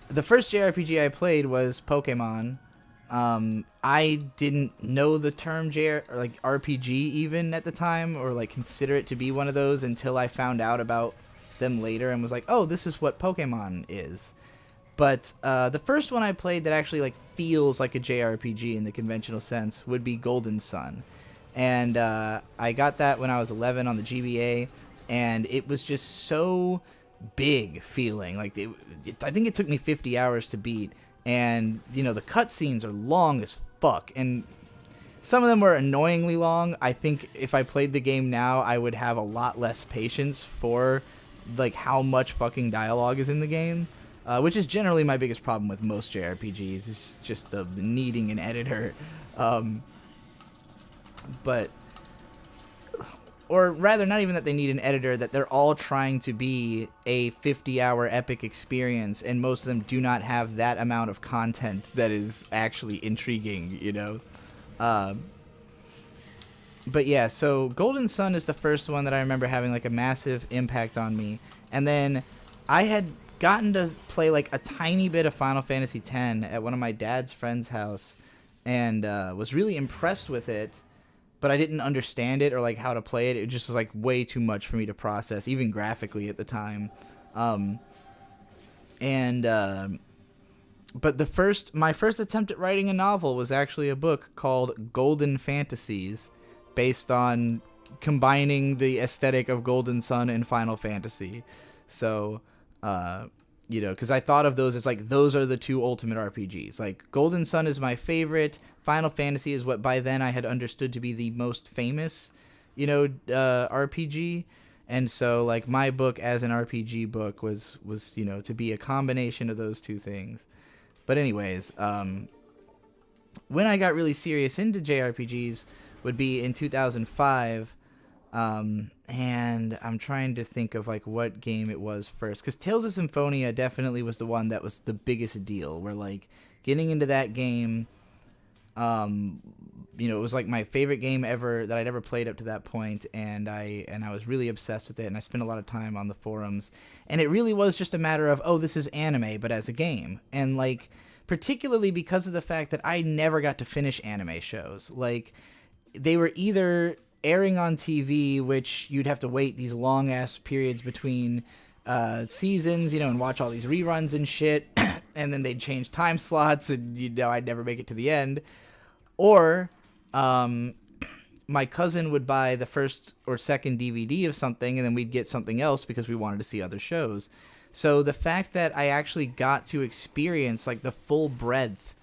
the first JRPG I played was Pokemon. I didn't know the term RPG even at the time, or like consider it to be one of those, until I found out about them later and was like, oh, this is what Pokemon is. But the first one I played that actually like feels like a JRPG in the conventional sense would be Golden Sun. And I got that when I was 11 on the GBA, and it was just so big feeling. Like I think it took me 50 hours to beat. And, you know, the cutscenes are long as fuck. And some of them were annoyingly long. I think if I played the game now, I would have a lot less patience for, like, how much fucking dialogue is in the game. Which is generally my biggest problem with most JRPGs. It's just the needing an editor. Or rather, not even that they need an editor, that they're all trying to be a 50-hour epic experience, and most of them do not have that amount of content that is actually intriguing, you know? But yeah, so Golden Sun is the first one that I remember having like a massive impact on me. And then I had gotten to play like a tiny bit of Final Fantasy X at one of my dad's friend's house, and was really impressed with it. But I didn't understand it or like how to play it. It just was like way too much for me to process, even graphically at the time. Um, and but my first attempt at writing a novel was actually a book called Golden Fantasies, based on combining the aesthetic of Golden Sun and Final Fantasy. So, because I thought of those as like those are the two ultimate RPGs. Like Golden Sun is my favorite. Final Fantasy is what by then I had understood to be the most famous, RPG. And so like my book as an RPG book was to be a combination of those two things. But anyways, when I got really serious into JRPGs would be in 2005. And I'm trying to think of like what game it was first, because Tales of Symphonia definitely was the one that was the biggest deal, where like getting into that game, it was like my favorite game ever that I'd ever played up to that point, and I was really obsessed with it, and I spent a lot of time on the forums, and it really was just a matter of, oh, this is anime but as a game. And like particularly because of the fact that I never got to finish anime shows. Like they were either airing on TV, which you'd have to wait these long ass periods between seasons, and watch all these reruns and shit, and then they'd change time slots, and I'd never make it to the end. Or my cousin would buy the first or second DVD of something, and then we'd get something else because we wanted to see other shows. So the fact that I actually got to experience like the full breadth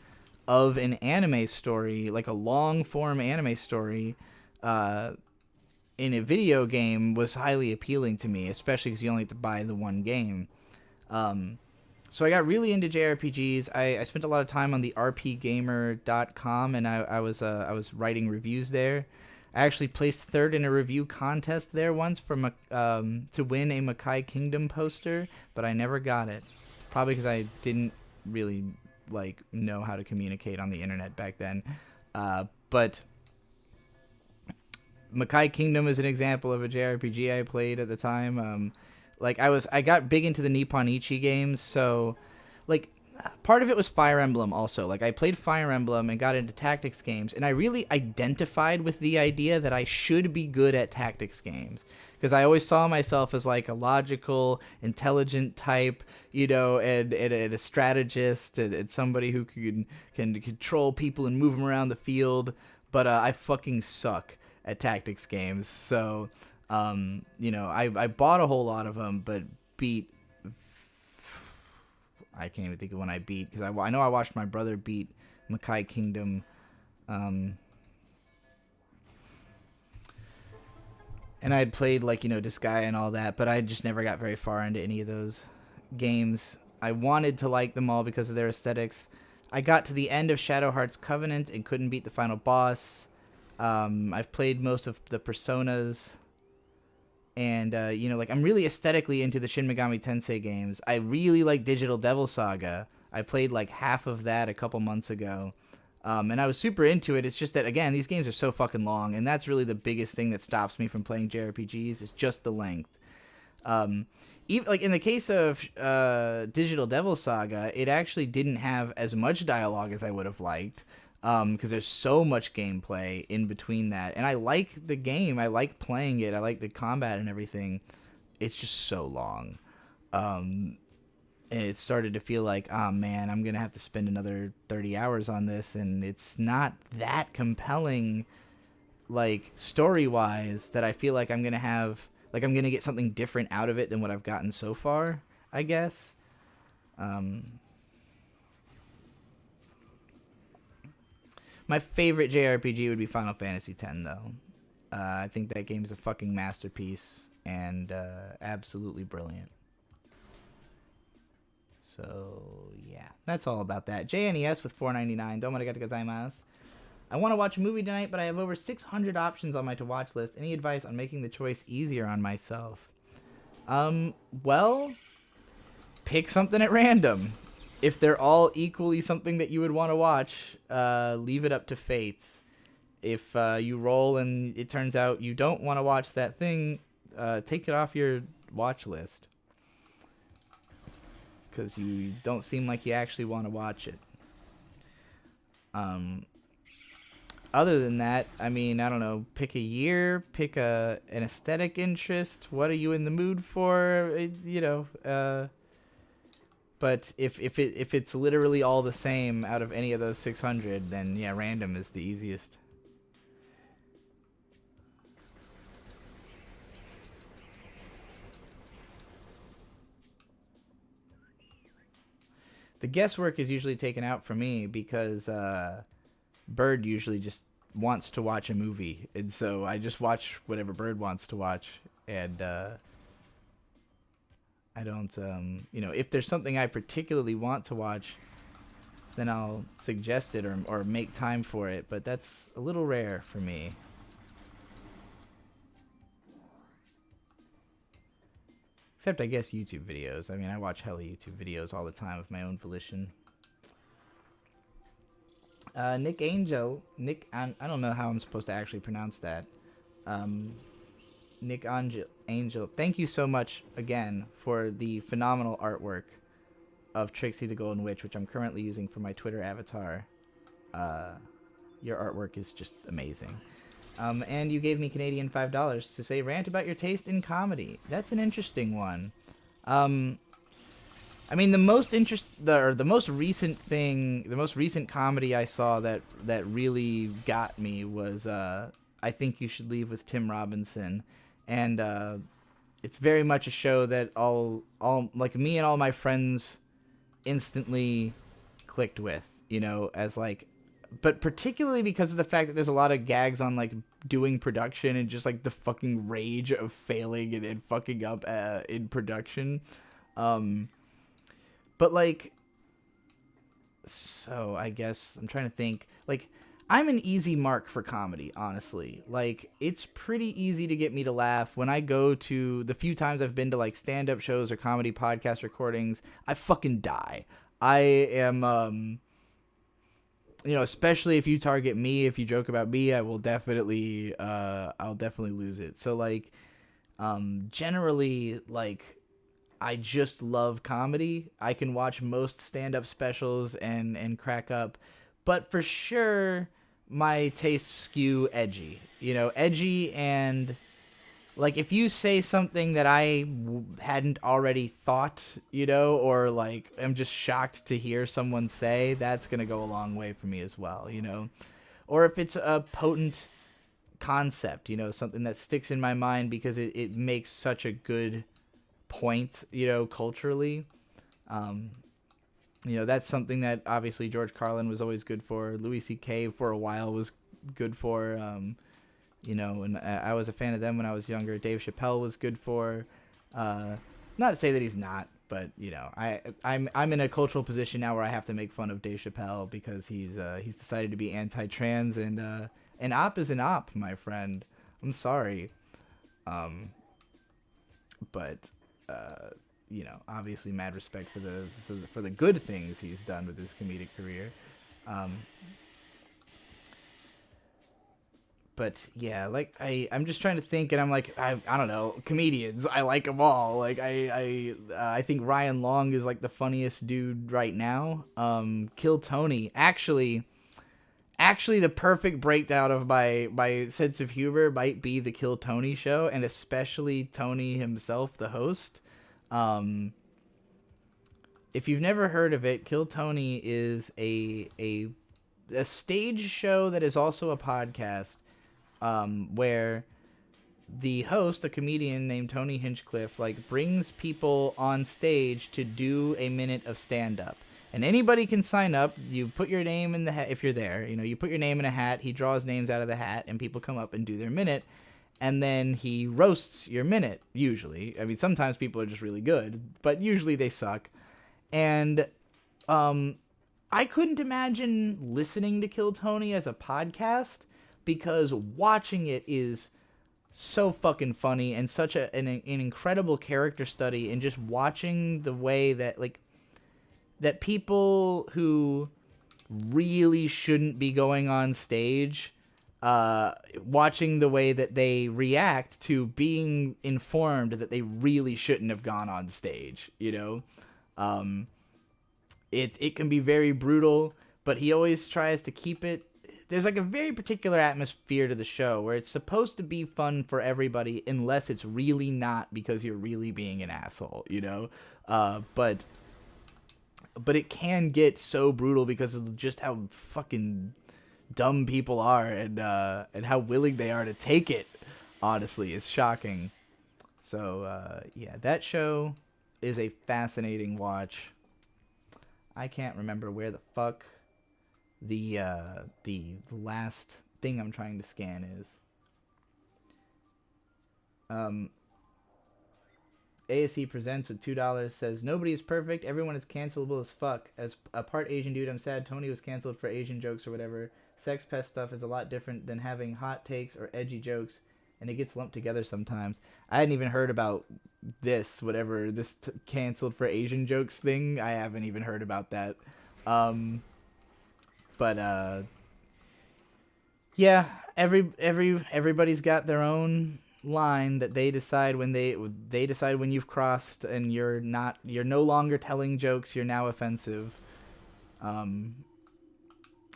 of an anime story, like a long form anime story, in a video game was highly appealing to me, especially because you only have to buy the one game. So I got really into JRPGs. I spent a lot of time on the rpgamer.com, and I was writing reviews there. I actually placed third in a review contest there once to win a Makai Kingdom poster, but I never got it. Probably because I didn't really know how to communicate on the internet back then. But Makai Kingdom is an example of a JRPG I played at the time. I got big into the Nippon Ichi games, so part of it was Fire Emblem also. Like I played Fire Emblem and got into tactics games, and I really identified with the idea that I should be good at tactics games, because I always saw myself as like a logical, intelligent type, and a strategist, and somebody who can control people and move them around the field. But I fucking suck at tactics games. So, I bought a whole lot of them, but I can't even think of when I beat, because I know I watched my brother beat Makai Kingdom, and I had played Disgaea and all that, but I just never got very far into any of those games. I wanted to like them all because of their aesthetics. I got to the end of Shadow Hearts Covenant and couldn't beat the final boss. I've played most of the Personas, and I'm really aesthetically into the Shin Megami Tensei games. I really like Digital Devil Saga. I played like half of that a couple months ago, and I was super into it. It's just that, again, these games are so fucking long, and that's really the biggest thing that stops me from playing JRPGs is just the length. Even in the case of Digital Devil Saga, it actually didn't have as much dialogue as I would have liked, because there's so much gameplay in between that. And I like the game. I like playing it. I like the combat and everything. It's just so long. And it started to feel like, oh man, I'm going to have to spend another 30 hours on this. And it's not that compelling, story-wise, that I feel like I'm going to have, I'm going to get something different out of it than what I've gotten so far, I guess. My favorite JRPG would be Final Fantasy X, though. I think that game is a fucking masterpiece and absolutely brilliant. So, yeah. That's all about that. JNES with $4.99. Domo arigatou gozaimasu. I want to watch a movie tonight, but I have over 600 options on my to-watch list. Any advice on making the choice easier on myself? Well, pick something at random. If they're all equally something that you would want to watch, leave it up to fate. If you roll and it turns out you don't want to watch that thing, take it off your watch list. because you don't seem like you actually want to watch it. Other than that, I mean, I don't know, pick a year, pick an aesthetic interest. What are you in the mood for? But if it's literally all the same out of any of those 600, then yeah, random is the easiest. The guesswork is usually taken out for me because Bird usually just wants to watch a movie, and so I just watch whatever Bird wants to watch, and I don't, if there's something I particularly want to watch, then I'll suggest it or make time for it, but that's a little rare for me. Except, I guess, YouTube videos. I mean, I watch hella YouTube videos all the time of my own volition. Nick Angel. I don't know how I'm supposed to actually pronounce that. Nick Angel. Thank you so much, again, for the phenomenal artwork of Trixie the Golden Witch, which I'm currently using for my Twitter avatar. Your artwork is just amazing. And you gave me Canadian $5 to say rant about your taste in comedy. That's an interesting one. I mean, the most recent comedy I saw that really got me was I Think You Should Leave with Tim Robinson, and it's very much a show that all like me and all my friends instantly clicked with, as like. But particularly because of the fact that there's a lot of gags on, like, doing production and just, like, the fucking rage of failing and fucking up in production. But, like, so I guess I'm trying to think. Like, I'm an easy mark for comedy, honestly. Like, it's pretty easy to get me to laugh. When I go to the few times I've been to, like, stand-up shows or comedy podcast recordings, I fucking die. I am, especially if you target me, if you joke about me, I will definitely, I'll definitely lose it. So, like, generally, like, I just love comedy. I can watch most stand-up specials and crack up. But for sure, my tastes skew edgy. Edgy and... Like, if you say something that I hadn't already thought, or, like, I'm just shocked to hear someone say, that's going to go a long way for me as well, Or if it's a potent concept, something that sticks in my mind because it makes such a good point, culturally. That's something that, obviously, George Carlin was always good for. Louis C.K. for a while was good for, and I was a fan of them when I was younger. Dave Chappelle was good for. Not to say that he's not, but I'm in a cultural position now where I have to make fun of Dave Chappelle because he's decided to be anti-trans, and an op is an op, my friend. I'm sorry, but obviously, mad respect for the good things he's done with his comedic career. But yeah, like I'm just trying to think, and I'm like, I don't know, comedians. I like them all. Like I think Ryan Long is like the funniest dude right now. Kill Tony, actually, the perfect breakdown of my sense of humor might be the Kill Tony show, and especially Tony himself, the host. If you've never heard of it, Kill Tony is a stage show that is also a podcast. Where the host, a comedian named Tony Hinchcliffe, like brings people on stage to do a minute of stand-up. And anybody can sign up. You put your name in the hat if you're there. You put your name in a hat. He draws names out of the hat, and people come up and do their minute. And then he roasts your minute, usually. I mean, sometimes people are just really good, but usually they suck. And I couldn't imagine listening to Kill Tony as a podcast, because watching it is so fucking funny and such an incredible character study, and just watching the way that, like, that people who really shouldn't be going on stage, watching the way that they react to being informed that they really shouldn't have gone on stage, Um, it can be very brutal, but he always tries to keep it. There's like a very particular atmosphere to the show where it's supposed to be fun for everybody, unless it's really not because you're really being an asshole, you know. But it can get so brutal because of just how fucking dumb people are, and how willing they are to take it. Honestly, is shocking. So yeah, that show is a fascinating watch. I can't remember where the fuck the last thing I'm trying to scan is. ASC Presents with $2 says nobody is perfect. Everyone is cancelable as fuck. As a part Asian dude, I'm sad Tony was canceled for Asian jokes or whatever. Sex pest stuff is a lot different than having hot takes or edgy jokes, and it gets lumped together sometimes. I hadn't even heard about this, whatever this canceled for Asian jokes thing. I haven't even heard about that. But yeah, everybody's got their own line that they decide when they decide when you've crossed and you're no longer telling jokes, you're now offensive. And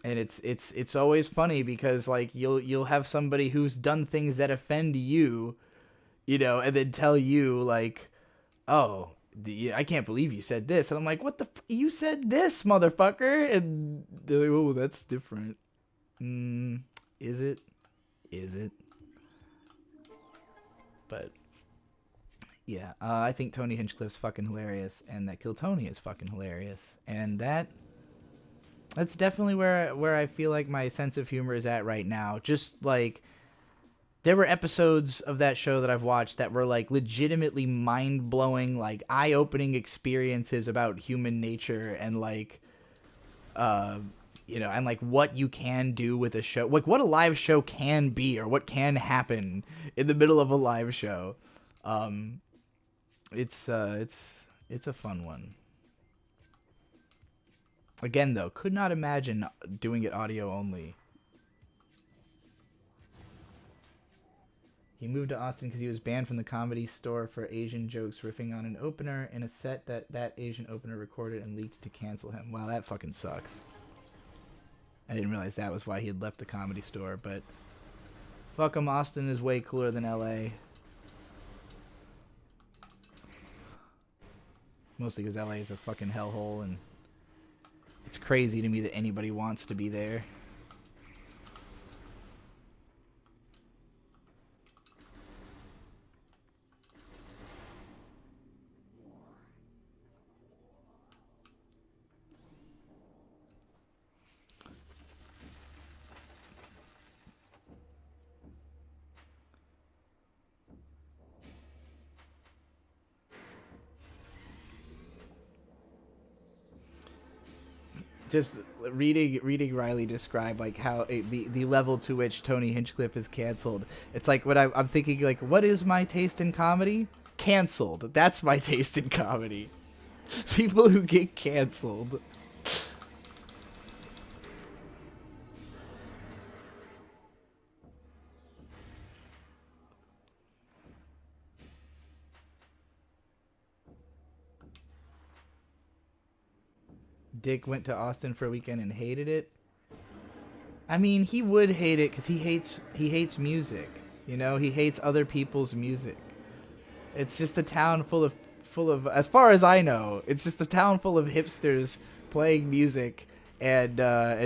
it's always funny because like you'll have somebody who's done things that offend you, you know, and then tell you like, oh, I can't believe you said this, and I'm like, what the you said this, motherfucker, and they're like, oh, that's different. Is it? But yeah, I think Tony Hinchcliffe's fucking hilarious, and that Kill Tony is fucking hilarious, and that's definitely where I feel like my sense of humor is at right now. Just like there were episodes of that show that I've watched that were like legitimately mind-blowing, like eye-opening experiences about human nature and like you know, and like what you can do with a show, like what a live show can be or what can happen in the middle of a live show. It's a fun one. Again, though, could not imagine doing it audio only. He moved to Austin because he was banned from the Comedy Store for Asian jokes riffing on an opener in a set that Asian opener recorded and leaked to cancel him. Wow, that fucking sucks. I didn't realize that was why he had left the Comedy Store, but fuck him, Austin is way cooler than LA. Mostly because LA is a fucking hellhole, and it's crazy to me that anybody wants to be there. Just reading Riley describe like how the level to which Tony Hinchcliffe is canceled. It's like what I'm thinking, like, what is my taste in comedy? Canceled. That's my taste in comedy. People who get canceled. Dick went to Austin for a weekend and hated it. I mean, he would hate it because he hates music. You know, he hates other people's music. It's just a town full of, as far as I know, it's just a town full of hipsters playing music and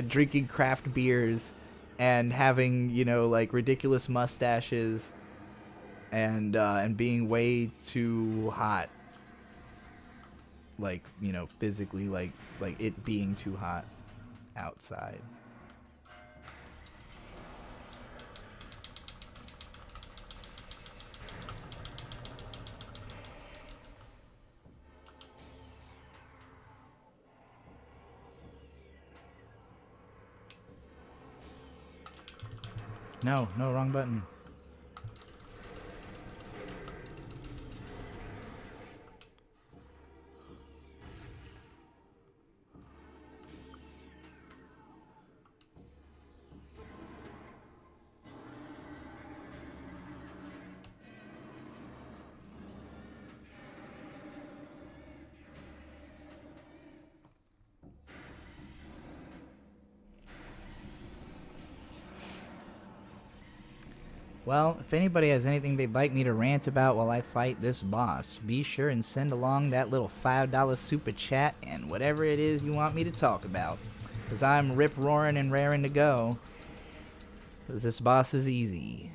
drinking craft beers and having, you know, like ridiculous mustaches and being way too hot. Like, you know, physically, like it being too hot outside. No, wrong button. Well, if anybody has anything they'd like me to rant about while I fight this boss, be sure and send along that little $5 super chat and whatever it is you want me to talk about. Because I'm rip-roaring and raring to go. Because this boss is easy.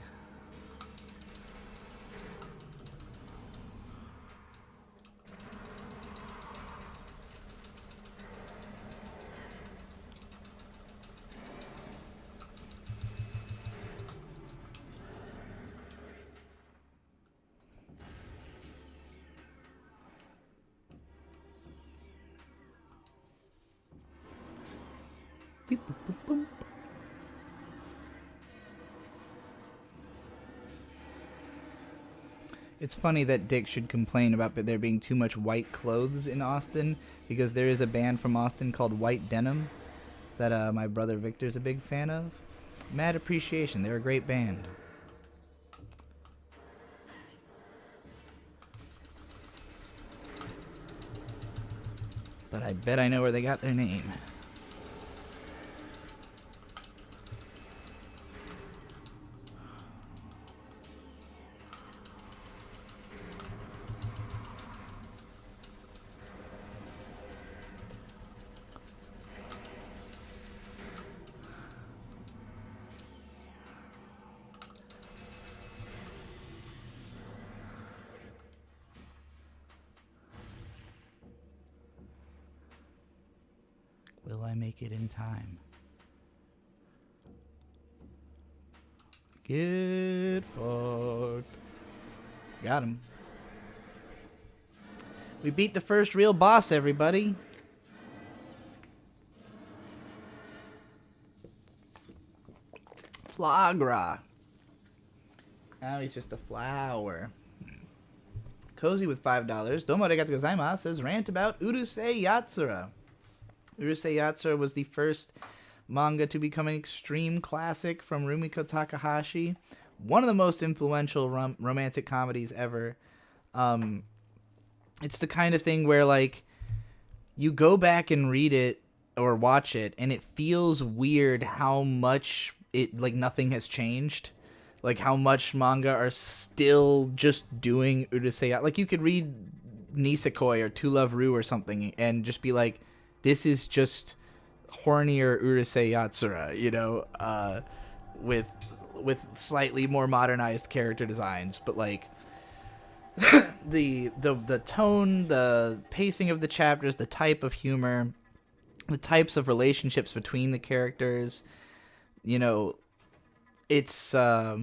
Beep, boop, boop, boop. It's funny that Dick should complain about there being too much white clothes in Austin, because there is a band from Austin called White Denim that my brother Victor's a big fan of. Mad appreciation. They're a great band. But I bet I know where they got their name. Will I make it in time? Get fucked. Got him. We beat the first real boss, everybody. Flagra. Now he's just a flower. Cozy with $5. Domo arigatou gozaimasu says rant about Urusei Yatsura. Urusei Yatsura was the first manga to become an extreme classic from Rumiko Takahashi. One of the most influential romantic comedies ever. It's the kind of thing where, like, you go back and read it or watch it, and it feels weird how much nothing has changed. Like, how much manga are still just doing Urusei. Like, you could read Nisekoi or To Love Ru or something and just be like, this is just hornier Urusei Yatsura, you know, with slightly more modernized character designs, but like the tone, the pacing of the chapters, the type of humor, the types of relationships between the characters, you know, it's I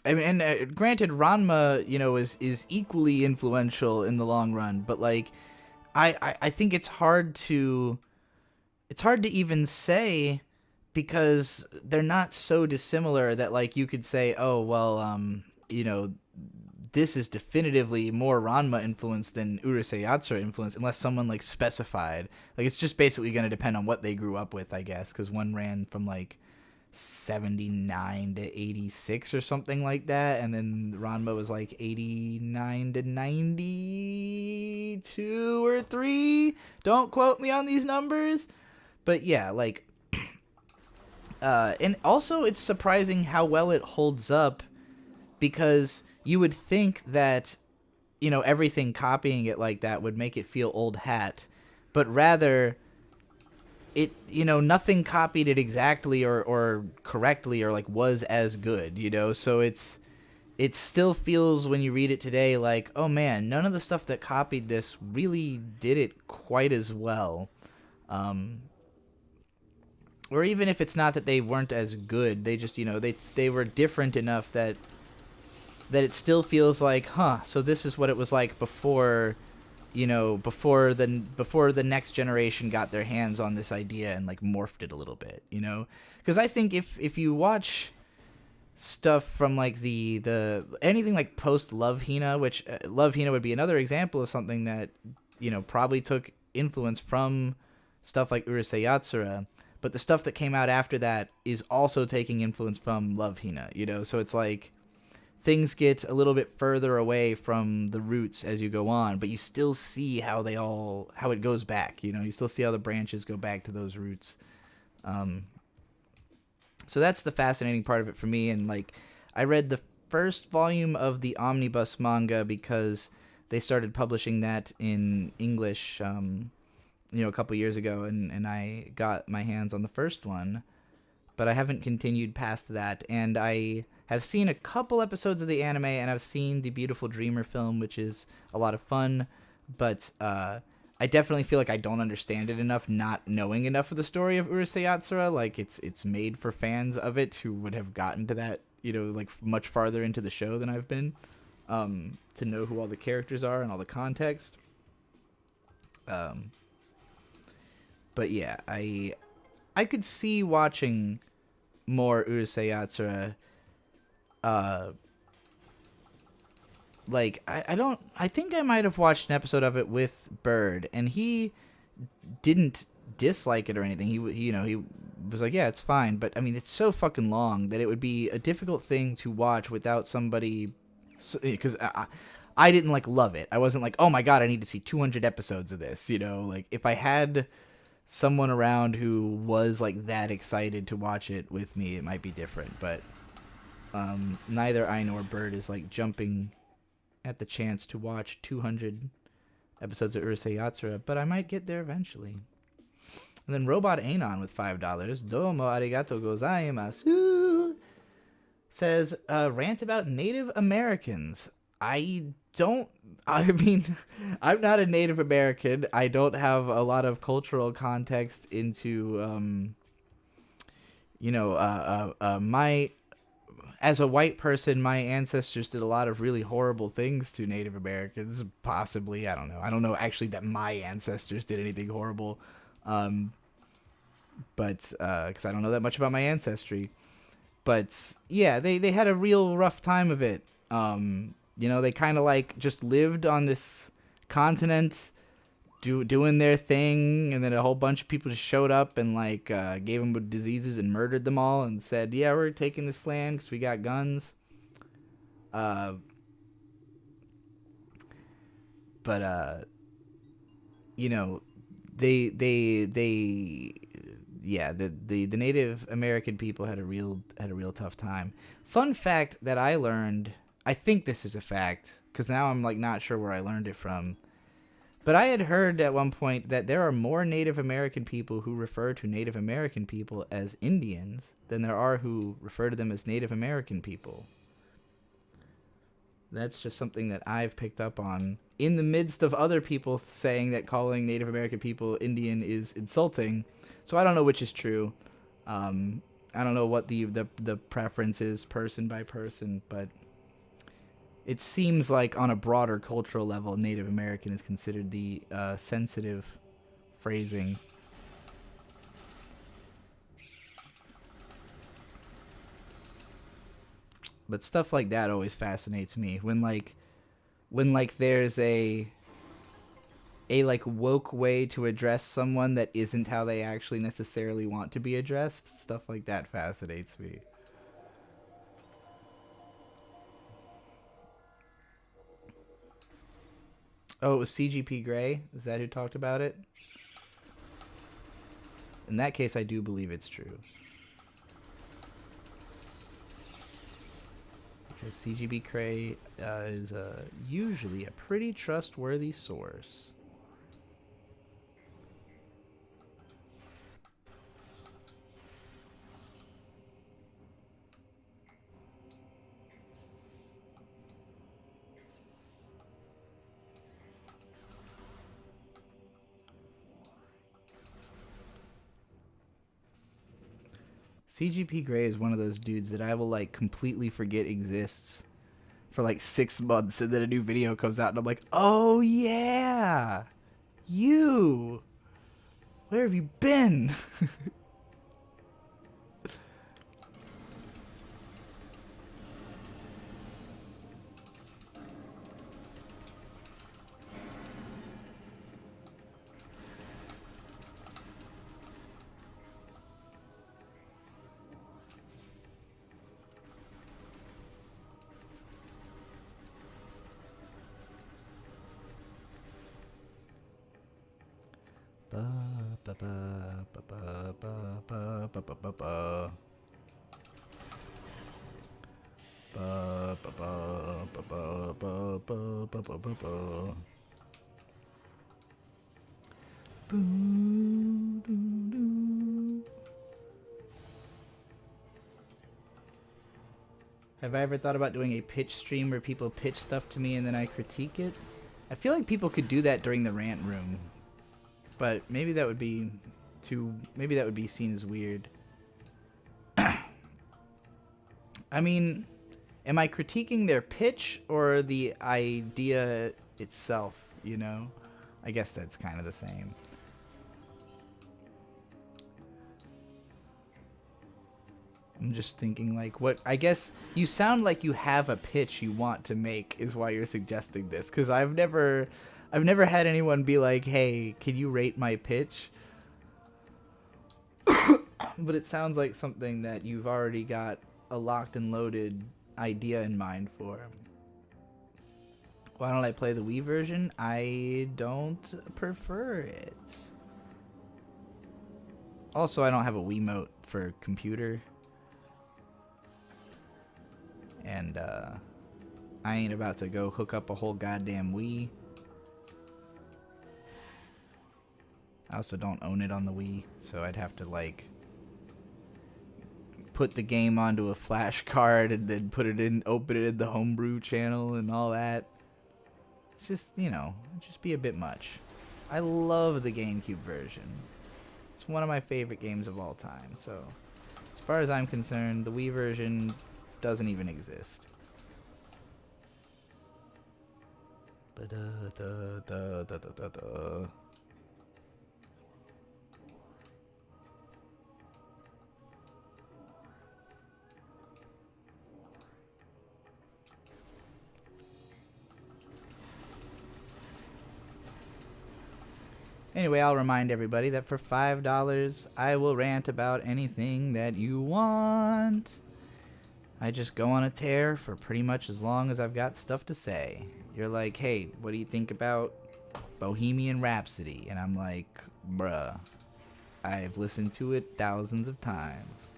mean, and granted, Ranma, you know, is equally influential in the long run, but like I think it's hard to even say, because they're not so dissimilar that like you could say, oh well, you know, this is definitively more Ranma influence than Urusei Yatsura influence, unless someone like specified. Like, it's just basically going to depend on what they grew up with, I guess, because one ran from like 79 to 86 or something like that, and then Ranma was like 89 to 92 or 3. Don't quote me on these numbers, but yeah, like and also it's surprising how well it holds up, because you would think that, you know, everything copying it like that would make it feel old hat, but rather it, you know, nothing copied it exactly or correctly or like was as good, you know, so it still feels when you read it today like, oh man, none of the stuff that copied this really did it quite as well. Or even if it's not that they weren't as good, they just, you know, they were different enough that it still feels like, huh, so this is what it was like before, you know, before the next generation got their hands on this idea and like morphed it a little bit, you know? Because I think if you watch stuff from like the anything like post Love Hina, which Love Hina would be another example of something that, you know, probably took influence from stuff like Urusei Yatsura, but the stuff that came out after that is also taking influence from Love Hina, you know? So it's like things get a little bit further away from the roots as you go on, but you still see how it goes back, you know? You still see how the branches go back to those roots. So that's the fascinating part of it for me, and like I read the first volume of the omnibus manga because they started publishing that in English, a couple years ago, and I got my hands on the first one, but I haven't continued past that. And I have seen a couple episodes of the anime, and I've seen the Beautiful Dreamer film, which is a lot of fun, but I definitely feel like I don't understand it enough, not knowing enough of the story of Urusei Yatsura. Like, it's made for fans of it who would have gotten to that, like much farther into the show than I've been, to know who all the characters are and all the context. But yeah, I could see watching more Urusei Yatsura. I think I might have watched an episode of it with Bird, and he didn't dislike it or anything. He was like, yeah, it's fine. But I mean, it's so fucking long that it would be a difficult thing to watch without somebody, because I didn't love it. I wasn't like, oh my god, I need to see 200 episodes of this. Like if I had someone around who was like that excited to watch it with me, it might be different. But neither I nor Bird is like jumping at the chance to watch 200 episodes of Urusei Yatsura, but I might get there eventually. And then Robot Anon with $5, domo arigato gozaimasu, says, rant about Native Americans. I'm not a Native American. I don't have a lot of cultural context into, as a white person, my ancestors did a lot of really horrible things to Native Americans, possibly. I don't know. I don't know actually that my ancestors did anything horrible, but because I don't know that much about my ancestry. But yeah, they had a real rough time of it. They kind of like just lived on this continent, doing their thing, and then a whole bunch of people just showed up and gave them diseases and murdered them all and said, yeah, we're taking this land because we got guns. The Native American people had a real tough time. Fun fact that I learned, I think this is a fact because now I'm not sure where I learned it from. But I had heard at one point that there are more Native American people who refer to Native American people as Indians than there are who refer to them as Native American people. That's just something that I've picked up on in the midst of other people saying that calling Native American people Indian is insulting. So I don't know which is true. I don't know what the preference is person by person, but it seems like on a broader cultural level, Native American is considered the sensitive phrasing. But stuff like that always fascinates me. When there's a woke way to address someone that isn't how they actually necessarily want to be addressed, stuff like that fascinates me. Oh, it was CGP Grey? Is that who talked about it? In that case, I do believe it's true. Because CGP Grey is usually a pretty trustworthy source. CGP Grey is one of those dudes that I will completely forget exists for 6 months, and then a new video comes out and I'm like, oh yeah, you, where have you been? Ba, ba, ba, ba, ba, ba, ba, ba, ba, ba, ba. Boo, doo, doo. Have I ever thought about doing a pitch stream where people pitch stuff to me and then I critique it? I feel like people could do that during the rant room, but maybe that would be maybe that would be seen as weird. I mean, am I critiquing their pitch or the idea itself, you know? I guess that's kind of the same. I'm just thinking, like, what... I guess you sound like you have a pitch you want to make is why you're suggesting this. Because I've never had anyone be like, hey, can you rate my pitch? But it sounds like something that you've already got a locked and loaded idea in mind for. Why don't I play the Wii version? I don't prefer it. Also, I don't have a Wiimote for computer. And I ain't about to go hook up a whole goddamn Wii. I also don't own it on the Wii, so I'd have to, like, put the game onto a flash card and then put it in, open it in the homebrew channel and all that. It's just, you know, it'd just be a bit much. I love the GameCube version. It's one of my favorite games of all time, so as far as I'm concerned, the Wii version doesn't even exist. Anyway, I'll remind everybody that for $5, I will rant about anything that you want. I just go on a tear for pretty much as long as I've got stuff to say. You're like, hey, what do you think about Bohemian Rhapsody? And I'm like, bruh, I've listened to it thousands of times.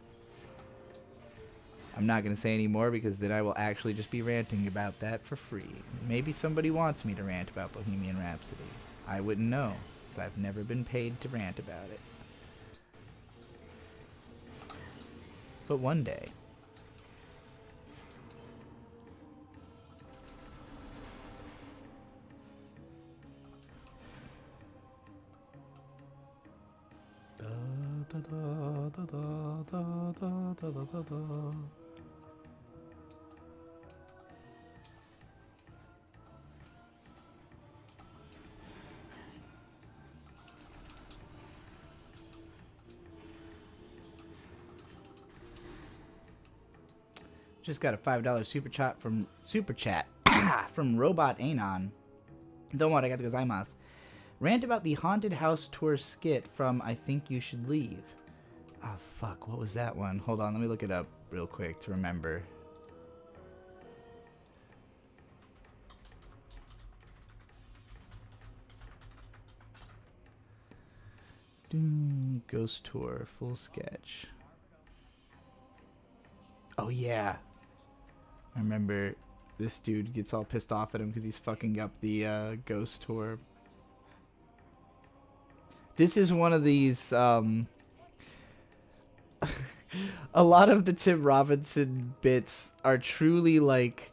I'm not going to say any more because then I will actually just be ranting about that for free. Maybe somebody wants me to rant about Bohemian Rhapsody. I wouldn't know, because I've never been paid to rant about it. But one day. Just got a $5 super chat from Robot Anon. Don't worry, I got to gozaimasu. Rant about the haunted house tour skit from I Think You Should Leave. Oh fuck, what was that one? Hold on, let me look it up real quick to remember. Ghost tour, full sketch. Oh yeah. I remember this dude gets all pissed off at him because he's fucking up the ghost tour. This is one of these, a lot of the Tim Robinson bits are truly like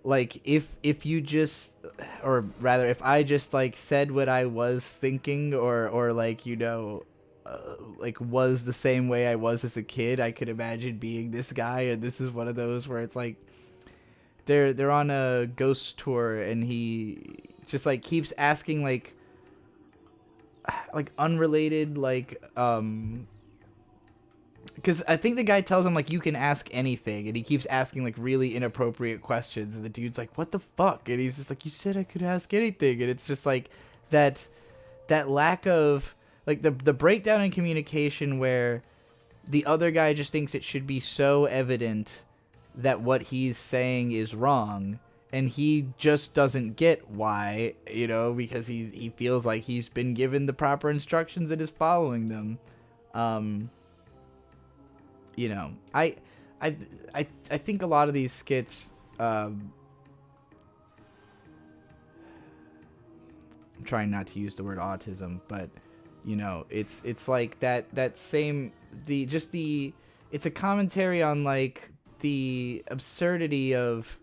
if you just, or rather if I just like said what I was thinking or like, you know, like was the same way I was as a kid, I could imagine being this guy. And this is one of those where it's like they're on a ghost tour and he just like keeps asking like unrelated because I think the guy tells him like you can ask anything, and he keeps asking like really inappropriate questions, and the dude's like, what the fuck? And he's just like, you said I could ask anything. And it's just like that lack of like the breakdown in communication where the other guy just thinks it should be so evident that what he's saying is wrong, and he just doesn't get why, you know, because he feels like he's been given the proper instructions and is following them. You know, I I think a lot of these skits, I'm trying not to use the word autism, but you know, it's like that same, it's a commentary on like the absurdity of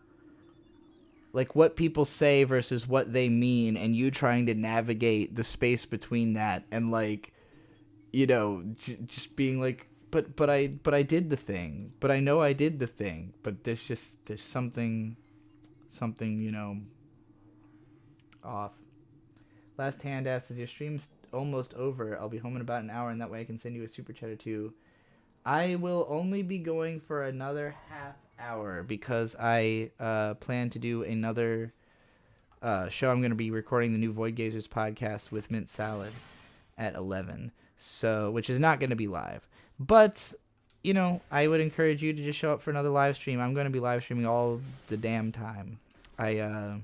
like what people say versus what they mean, and you trying to navigate the space between that, and like, you know, just being like, but I did the thing, but I know I did the thing, but there's something, you know, off. Last Hand asks, is your stream's almost over? I'll be home in about an hour, and that way I can send you a super chat or two. I will only be going for another half hour because I plan to do another show. I'm going to be recording the new Void Gazers podcast with Mint Salad at 11, so which is not going to be live. But, you know, I would encourage you to just show up for another live stream. I'm going to be live streaming all the damn time. I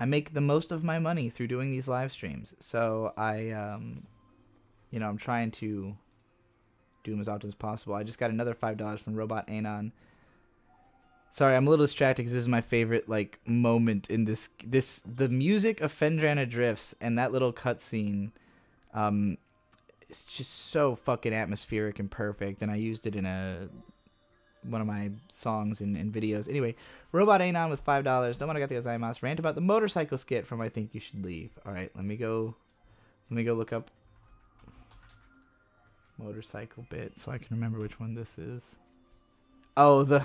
make the most of my money through doing these live streams. So you know, I'm trying to do them as often as possible. I just got another $5 from Robot Anon. Sorry, I'm a little distracted because this is my favorite like moment in the music of Fendrana Drifts, and that little cutscene. It's just so fucking atmospheric and perfect, and I used it in one of my songs and videos. Anyway, Robot Anon with $5. Domoarigato gozaimasu. Rant about the motorcycle skit from I Think You Should Leave. All right, let me go look up motorcycle bit so I can remember which one this is. Oh,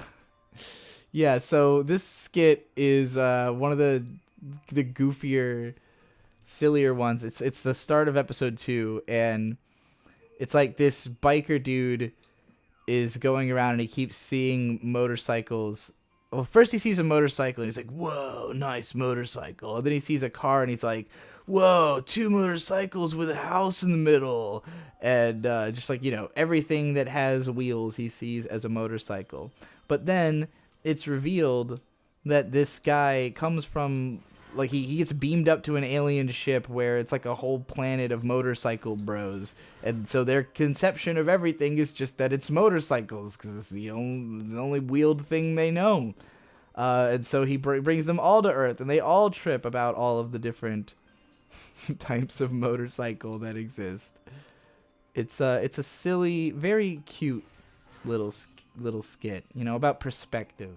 yeah. So this skit is one of the goofier, sillier ones. It's the start of episode 2, and it's like this biker dude is going around and he keeps seeing motorcycles. Well, first he sees a motorcycle and he's like, whoa, nice motorcycle. And then he sees a car and he's like, whoa, 2 motorcycles with a house in the middle. And just like, you know, everything that has wheels he sees as a motorcycle. But then it's revealed that this guy comes from, like, he gets beamed up to an alien ship where it's like a whole planet of motorcycle bros, and so their conception of everything is just that it's motorcycles because it's the only wheeled thing they know. And so he brings them all to Earth, and they all trip about all of the different types of motorcycle that exist. It's a silly, very cute little skit, you know, about perspective.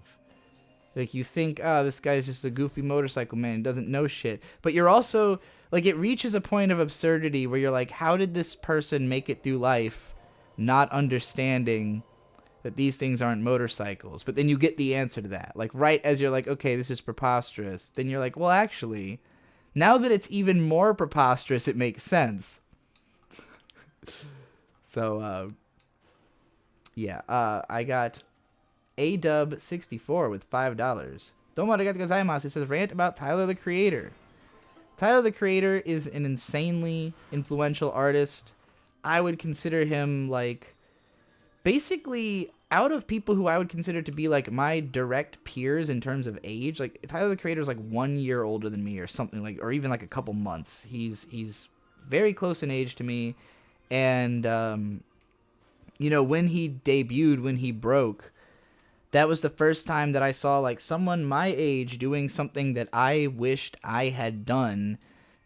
Like, you think, this guy's just a goofy motorcycle man, doesn't know shit. But you're also, like, it reaches a point of absurdity where you're like, how did this person make it through life not understanding that these things aren't motorcycles? But then you get the answer to that. Like, right as you're like, okay, this is preposterous. Then you're like, well, actually, now that it's even more preposterous, it makes sense. So, yeah, I got ADub64 with $5. Domoarigato gozaimasu. It says, rant about Tyler the Creator. Tyler the Creator is an insanely influential artist. I would consider him, like, basically out of people who I would consider to be, like, my direct peers in terms of age. Like, Tyler the Creator is, like, 1 year older than me or something, like, or even, like, a couple months. He's very close in age to me. And, you know, when he debuted, when he broke, that was the first time that I saw, like, someone my age doing something that I wished I had done,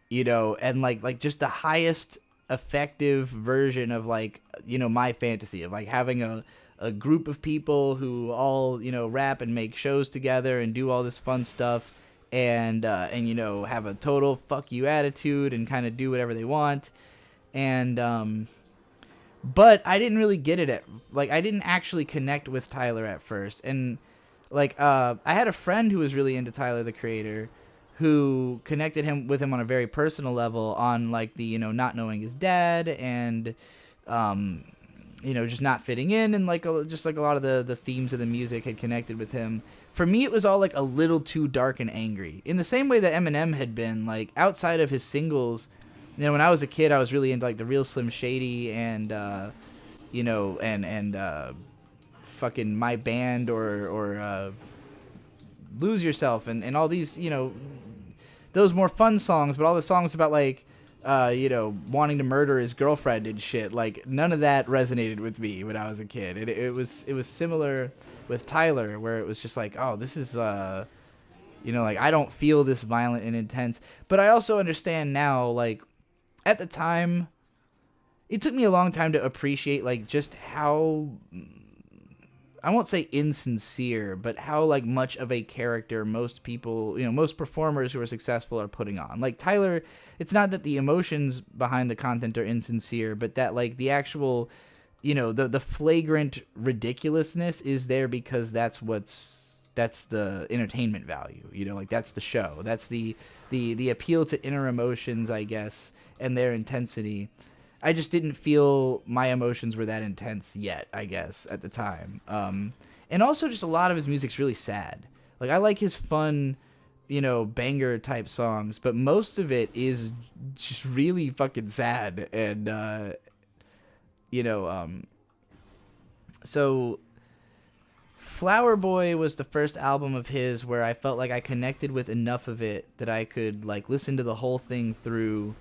you know, and, like just the highest effective version of, like, you know, my fantasy of, like, having a group of people who all, you know, rap and make shows together and do all this fun stuff and you know, have a total fuck you attitude and kind of do whatever they want. And, but I didn't really get it I didn't actually connect with Tyler at first. And, like, I had a friend who was really into Tyler, the Creator, who connected with him on a very personal level on, like, the, you know, not knowing his dad and, you know, just not fitting in. And, like, just like a lot of the themes of the music had connected with him. For me, it was all, like, a little too dark and angry. In the same way that Eminem had been, like, outside of his singles. You know, when I was a kid, I was really into, like, the Real Slim Shady and, you know, and fucking My Band or Lose Yourself and all these, you know, those more fun songs, but all the songs about, like, wanting to murder his girlfriend and shit. Like, none of that resonated with me when I was a kid. It was similar with Tyler, where it was just like, oh, this is like, I don't feel this violent and intense. But I also understand now, like, at the time, it took me a long time to appreciate, like, just how, I won't say insincere, but how, like, much of a character most people, most performers who are successful are putting on. Like, Tyler, it's not that the emotions behind the content are insincere, but that, like, the actual, the flagrant ridiculousness is there because that's the entertainment value, like, that's the show. That's the appeal to inner emotions, I guess, and their intensity. I just didn't feel my emotions were that intense yet, I guess, at the time. And also just a lot of his music's really sad. Like, I like his fun, banger type songs, but most of it is just really fucking sad. And, so Flower Boy was the first album of his where I felt like I connected with enough of it that I could, like, listen to the whole thing through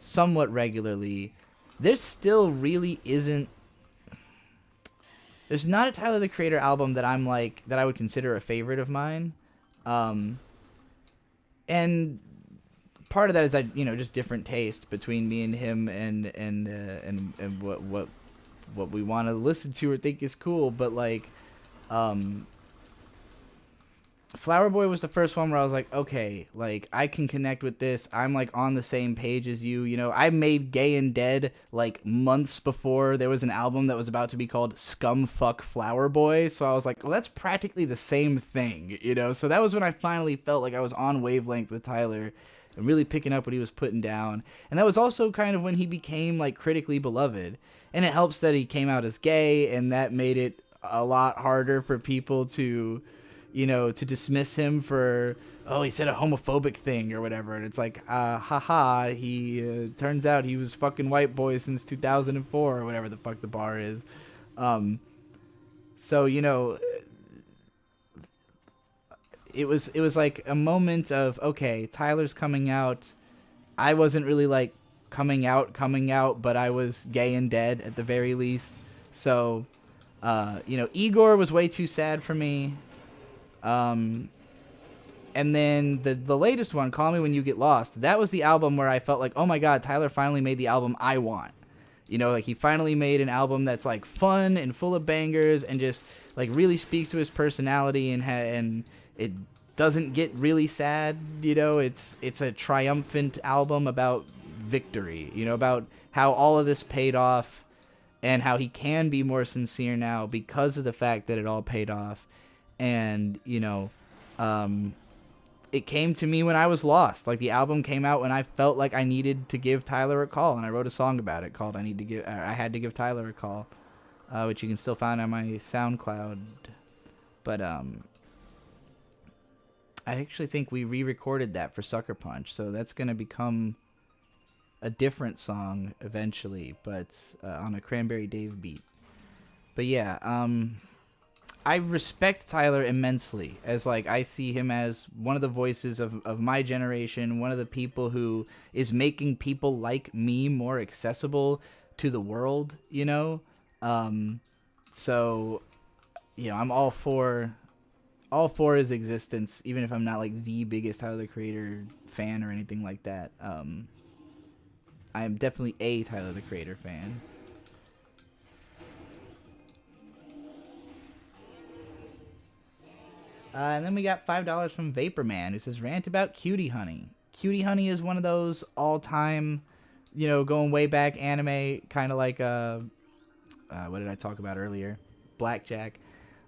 somewhat regularly. There's still really isn't. There's not a Tyler the Creator album that I'm like that I would consider a favorite of mine, and part of that is just different taste between me and him, and what we want to listen to or think is cool. But like, Flower Boy was the first one where I was like, okay, like, I can connect with this. I'm, like, on the same page as you. I made Gay and Dead, like, months before there was an album that was about to be called Scumfuck Flower Boy. So I was like, well, that's practically the same thing, So that was when I finally felt like I was on wavelength with Tyler and really picking up what he was putting down. And that was also kind of when he became, like, critically beloved. And it helps that he came out as gay, and that made it a lot harder for people to dismiss him for, oh, he said a homophobic thing or whatever. And it's like, haha, he turns out he was fucking white boy since 2004 or whatever the fuck the bar is. So, it was like a moment of, okay, Tyler's coming out. I wasn't really like coming out, but I was gay and dead at the very least. So, Igor was way too sad for me. And then the latest one, Call Me When You Get Lost, that was the album where I felt like, oh my god, Tyler finally made the album I want. Like, he finally made an album that's, like, fun and full of bangers and just, like, really speaks to his personality, and it doesn't get really sad. It's a triumphant album about victory, about how all of this paid off and how he can be more sincere now because of the fact that it all paid off. And, it came to me when I was lost. Like, the album came out when I felt like I needed to give Tyler a call, and I wrote a song about it called I Had to Give Tyler a Call, which you can still find on my SoundCloud. But, I actually think we re-recorded that for Sucker Punch, so that's going to become a different song eventually, but on a Cranberry Dave beat. But yeah, I respect Tyler immensely, as, like, I see him as one of the voices of my generation, one of the people who is making people like me more accessible to the world, So, I'm all for his existence, even if I'm not, like, the biggest Tyler the Creator fan or anything like that. I am definitely a Tyler the Creator fan. And then we got $5 from Vaporman, who says, rant about Cutie Honey. Cutie Honey is one of those all-time, going way back anime, kind of like, what did I talk about earlier? Blackjack.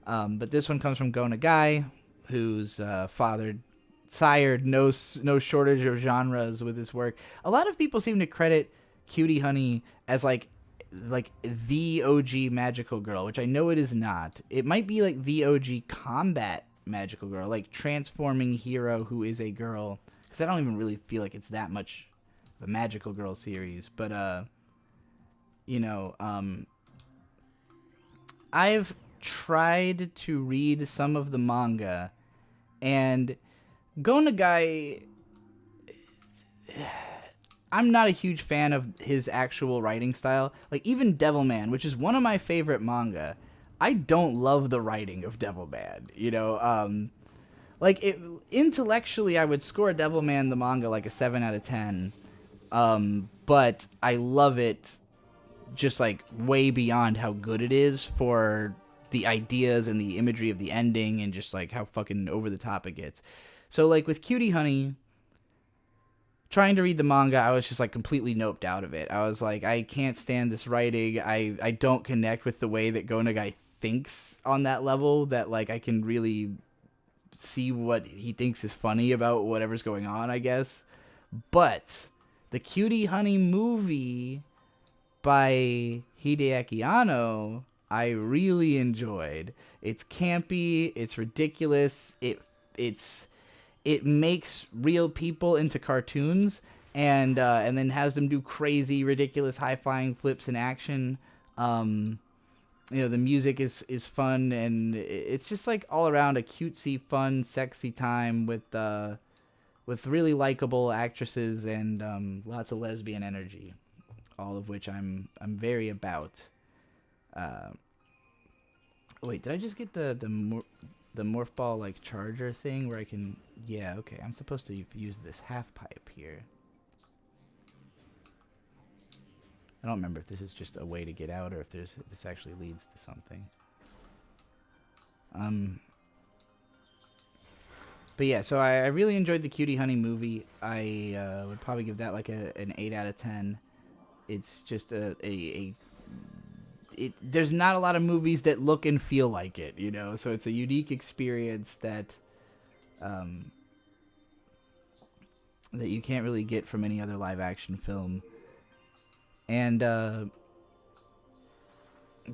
But this one comes from Go Nagai, who's sired no shortage of genres with his work. A lot of people seem to credit Cutie Honey as, like the OG magical girl, which I know it is not. It might be, like, the OG combat magical girl, like, transforming hero who is a girl, because I don't even really feel like it's that much of a magical girl series. But I've tried to read some of the manga, and Go Nagai, I'm not a huge fan of his actual writing style. Like, even Devilman, which is one of my favorite manga, I don't love the writing of Devilman. You know, like intellectually, I would score Devilman the manga like a 7 out of 10. But I love it just like way beyond how good it is for the ideas and the imagery of the ending and just like how fucking over the top it gets. So like with Cutie Honey, trying to read the manga, I was just like completely noped out of it. I was like, I can't stand this writing. I don't connect with the way that Go Nagai thinks on that level, that like I can really see what he thinks is funny about whatever's going on, I guess. But the Cutie Honey movie by Hideaki Anno, I really enjoyed. It's campy, it's ridiculous, it makes real people into cartoons, and then has them do crazy, ridiculous, high-flying flips in action. You know, the music is fun, and it's just like all around a cutesy, fun, sexy time with really likable actresses and lots of lesbian energy, all of which I'm very about. Wait, did I just get the morph ball like charger thing where I can? Yeah, okay. I'm supposed to use this half pipe here. I don't remember if this is just a way to get out or if this actually leads to something. But yeah, so I really enjoyed the Cutie Honey movie. I would probably give that like an 8 out of 10. It's just there's not a lot of movies that look and feel like it, you know? So it's a unique experience that that you can't really get from any other live action film. And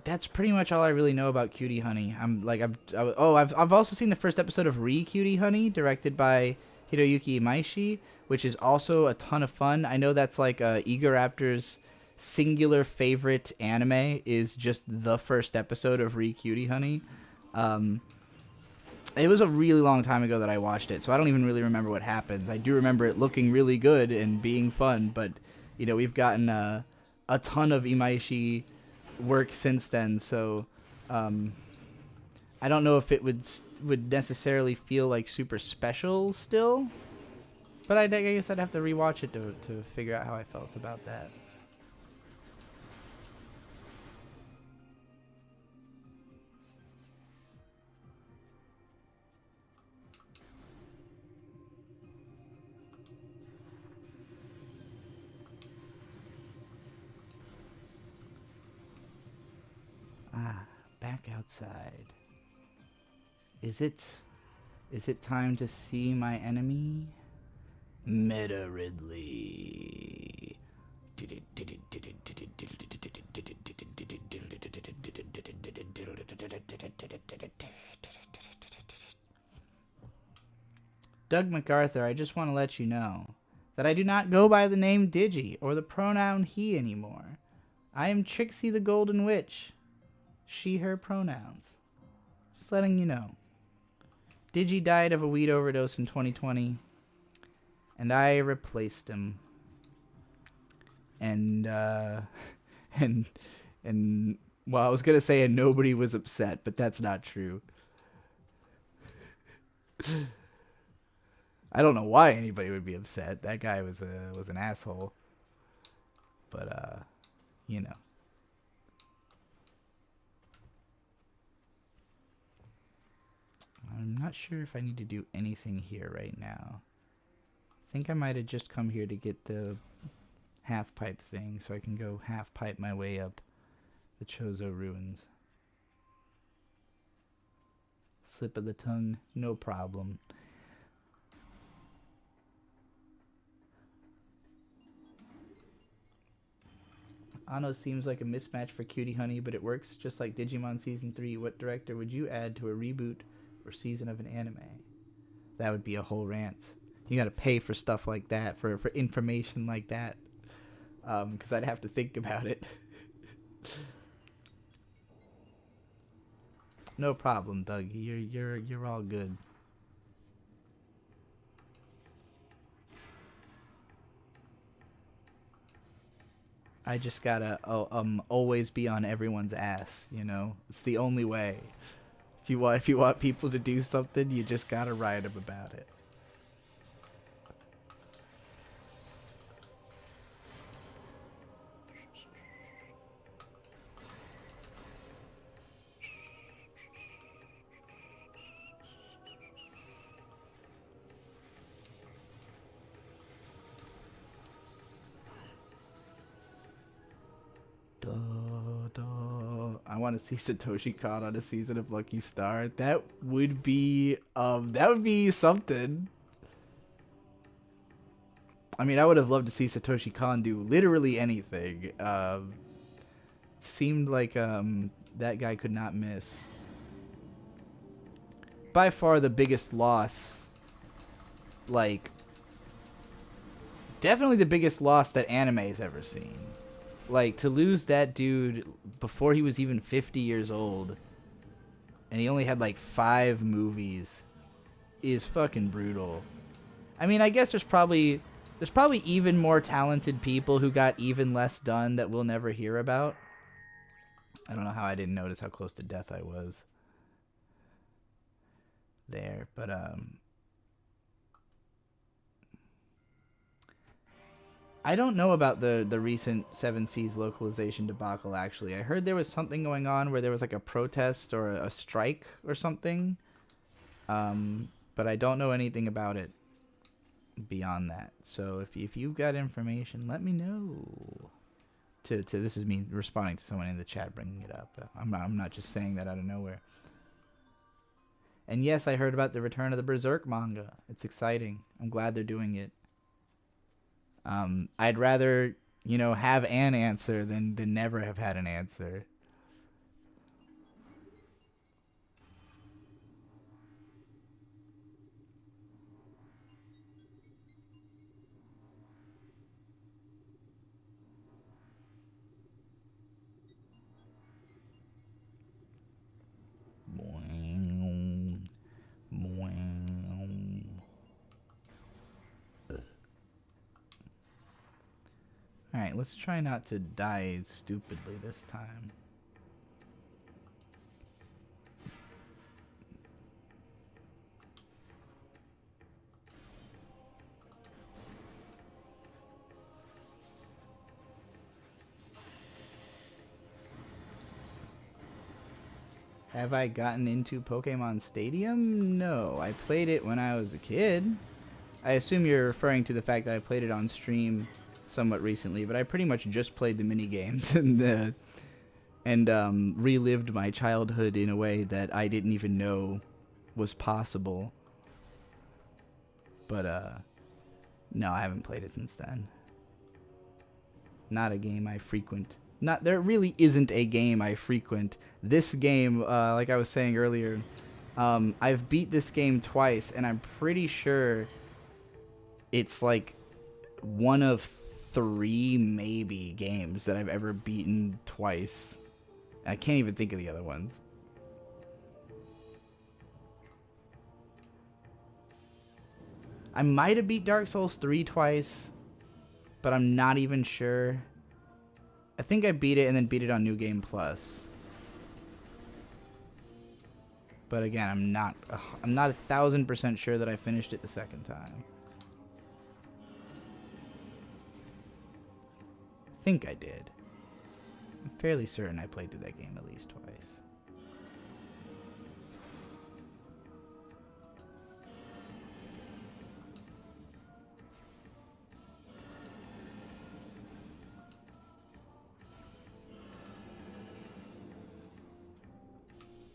that's pretty much all I really know about Cutie Honey. I've also seen the first episode of Cutie Honey, directed by Hiroyuki Imaishi, which is also a ton of fun. I know that's like Egoraptor's singular favorite anime is just the first episode of Cutie Honey. It was a really long time ago that I watched it, so I don't even really remember what happens. I do remember it looking really good and being fun, but you know, we've gotten a ton of Imaishi work since then, so I don't know if it would necessarily feel like super special still, but I guess I'd have to rewatch it to figure out how I felt about that. Back outside. Is it time to see my enemy? Meta Ridley. Doug MacArthur, I just want to let you know that I do not go by the name Digi or the pronoun he anymore. I am Trixie the Golden Witch. She, her pronouns. Just letting you know. Digi died of a weed overdose in 2020, and I replaced him. And well, I was gonna say and nobody was upset, but that's not true. I don't know why anybody would be upset. That guy was an asshole. But you know. I'm not sure if I need to do anything here right now. I think I might have just come here to get the half pipe thing so I can go half pipe my way up the Chozo ruins. Slip of the tongue, no problem. Anno seems like a mismatch for Cutie Honey, but it works just like Digimon Season 3. What director would you add to a reboot or season of an anime? That would be a whole rant. You gotta pay for stuff like that, for information like that, because I'd have to think about it. No problem, Doug. You're all good. I just gotta always be on everyone's ass. You know, it's the only way. If you want people to do something, you just gotta write them about it. I want to see Satoshi Kon on a season of Lucky Star. That would be something. I mean, I would have loved to see Satoshi Kon do literally anything. Seemed like that guy could not miss. By far the biggest loss. Like, definitely the biggest loss that anime's ever seen. Like, to lose that dude before he was even 50 years old, and he only had like 5 movies, is fucking brutal. I mean, I guess there's probably even more talented people who got even less done that we'll never hear about. I don't know how I didn't notice how close to death I was there, but I don't know about the recent Seven Seas localization debacle, actually. I heard there was something going on where there was like a protest or a strike or something. But I don't know anything about it beyond that. So if you've got information, let me know. This is me responding to someone in the chat bringing it up. I'm not just saying that out of nowhere. And yes, I heard about the return of the Berserk manga. It's exciting. I'm glad they're doing it. I'd rather, have an answer than never have had an answer. Alright, let's try not to die stupidly this time. Have I gotten into Pokemon Stadium? No, I played it when I was a kid. I assume you're referring to the fact that I played it on stream somewhat recently, but I pretty much just played the mini games and relived my childhood in a way that I didn't even know was possible. But no, I haven't played it since then. Not a game I frequent. There really isn't a game I frequent. This game, like I was saying earlier, I've beat this game twice, and I'm pretty sure it's like one of 3 maybe games that I've ever beaten twice. I can't even think of the other ones. I might have beat Dark Souls 3 twice, but I'm not even sure. I think I beat it and then beat it on New Game Plus. But again, I'm not 1,000% sure that I finished it the second time. I think I did. I'm fairly certain I played through that game at least twice.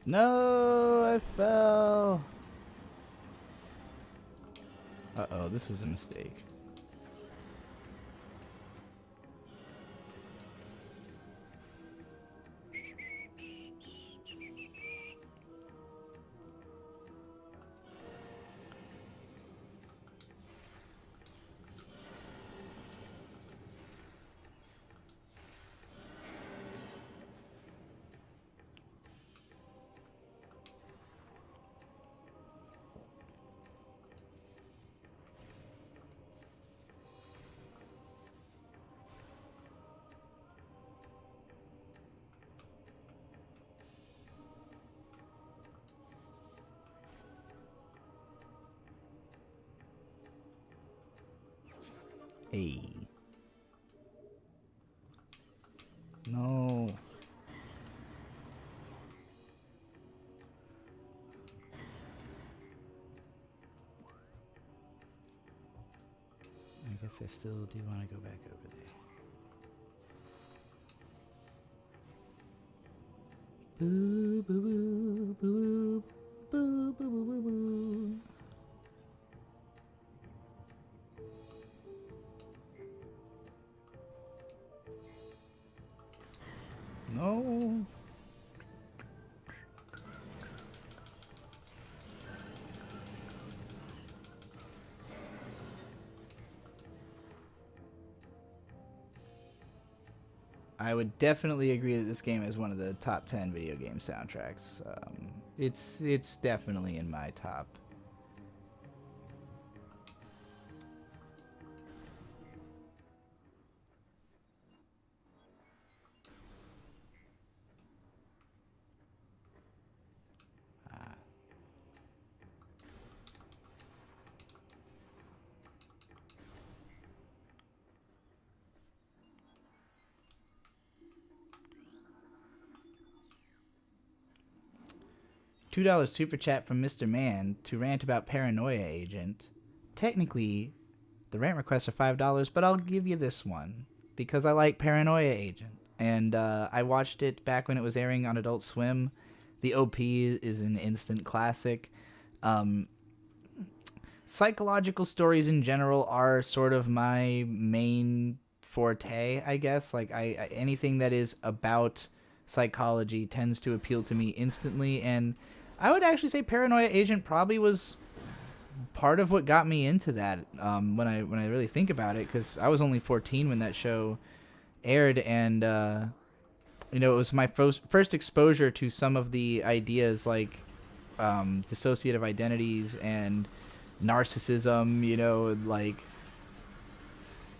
No, I fell. Uh-oh, this was a mistake. A. No. I guess I still do want to go back over there. Boo, boo, boo, boo, boo, boo, boo, boo. No. I would definitely agree that this game is one of the top 10 video game soundtracks. It's definitely in my top. $2 super chat from Mr. Man to rant about Paranoia Agent. Technically, the rant requests are $5, but I'll give you this one because I like Paranoia Agent. And I watched it back when it was airing on Adult Swim. The OP is an instant classic. Psychological stories in general are sort of my main forte, I guess. Like I anything that is about psychology tends to appeal to me instantly, and I would actually say Paranoia Agent probably was part of what got me into that when I really think about it, because I was only 14 when that show aired, and it was my first exposure to some of the ideas like dissociative identities and narcissism, like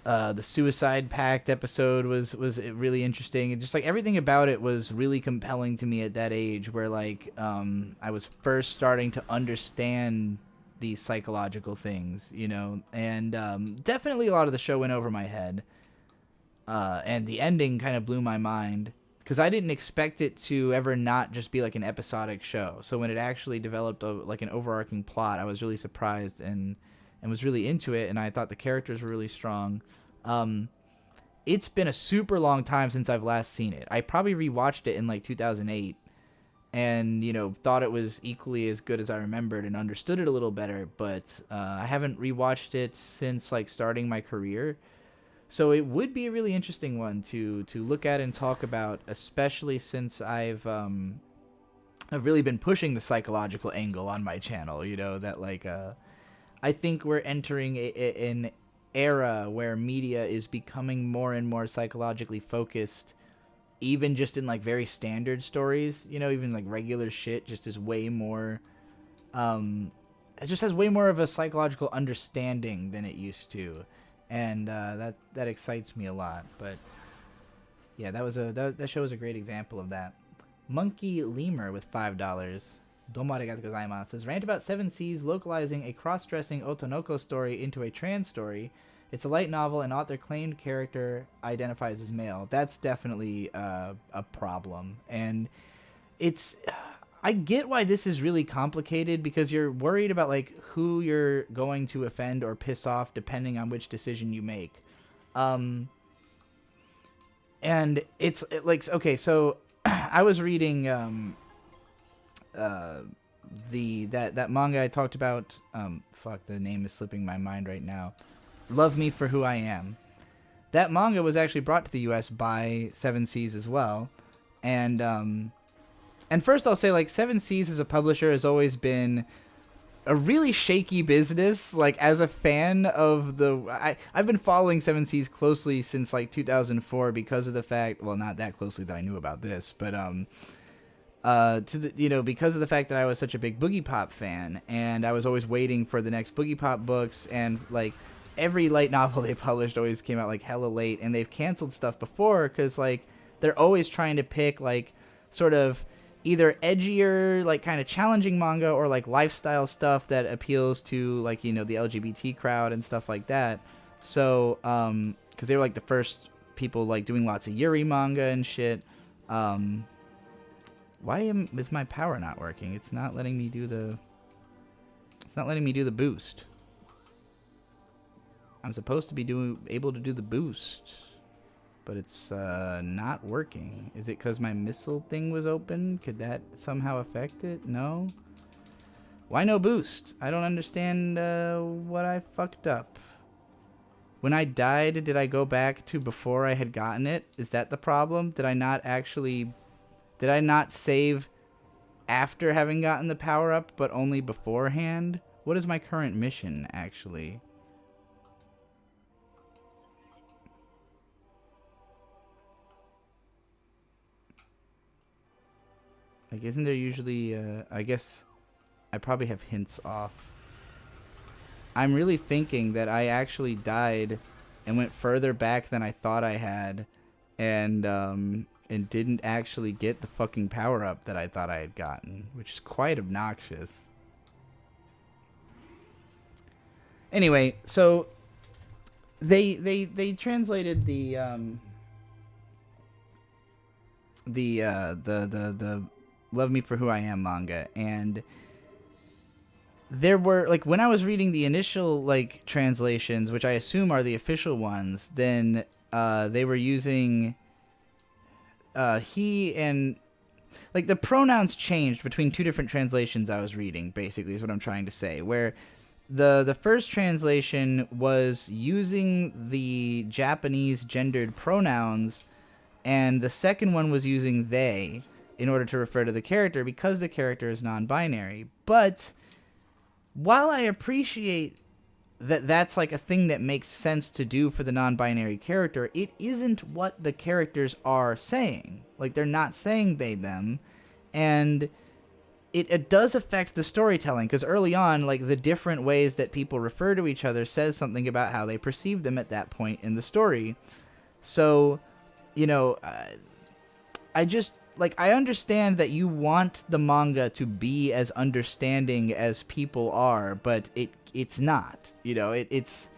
the Suicide Pact episode was really interesting, and just like everything about it was really compelling to me at that age, where like I was first starting to understand these psychological things, and definitely a lot of the show went over my head, and the ending kind of blew my mind because I didn't expect it to ever not just be like an episodic show. So when it actually developed like an overarching plot, I was really surprised and was really into it, and I thought the characters were really strong. It's been a super long time since I've last seen it. I probably rewatched it in like 2008 and, thought it was equally as good as I remembered and understood it a little better, but I haven't rewatched it since like starting my career. So it would be a really interesting one to look at and talk about, especially since I've really been pushing the psychological angle on my channel, that like I think we're entering an era where media is becoming more and more psychologically focused, even just in like very standard stories, even like regular shit just is way more, it just has way more of a psychological understanding than it used to. And that excites me a lot. But yeah, that show was a great example of that. Monkey Lemur with $5. Domo arigato gozaimasu says, rant about Seven Seas localizing a cross-dressing Otonoko story into a trans story. It's a light novel, and author claimed character identifies as male. That's definitely a problem. And I get why this is really complicated, because you're worried about like who you're going to offend or piss off depending on which decision you make. And it's like, okay, so I was reading that manga I talked about. Fuck, the name is slipping my mind right now. Love Me for Who I Am. That manga was actually brought to the US by Seven Seas as well. And first I'll say, like, Seven Seas as a publisher has always been a really shaky business. Like, as a fan of I've been following Seven Seas closely since like 2004 because of the fact, well, not that closely that I knew about this, but because of the fact that I was such a big Boogie Pop fan, and I was always waiting for the next Boogie Pop books, and like every light novel they published always came out like hella late, and they've canceled stuff before because like they're always trying to pick like sort of either edgier, like kind of challenging manga, or like lifestyle stuff that appeals to like the LGBT crowd and stuff like that. So, because they were like the first people like doing lots of Yuri manga and shit. Is my power not working? It's not letting me do the. It's not letting me do the boost. I'm supposed to be able to do the boost, but it's not working. Is it because my missile thing was open? Could that somehow affect it? No. Why no boost? I don't understand what I fucked up. When I died, did I go back to before I had gotten it? Is that the problem? Did I not save after having gotten the power up, but only beforehand? What is my current mission, actually? Like, isn't there usually, I guess I probably have hints off. I'm really thinking that I actually died and went further back than I thought I had, and didn't actually get the fucking power up that I thought I had gotten, which is quite obnoxious. Anyway, so they translated the Love Me for Who I Am manga, and there were, like, when I was reading the initial, like, translations, which I assume are the official ones, then they were using he and, like, the pronouns changed between two different translations I was reading, basically, is what I'm trying to say, where the first translation was using the Japanese gendered pronouns, and the second one was using they in order to refer to the character because the character is non-binary. But while I appreciate that that's like a thing that makes sense to do for the non-binary character, it isn't what the characters are saying. Like, they're not saying they, them, and it does affect the storytelling, because early on, like, the different ways that people refer to each other says something about how they perceive them at that point in the story. So, you know, I just, like, I understand that you want the manga to be as understanding as people are, but it's not, you know, it's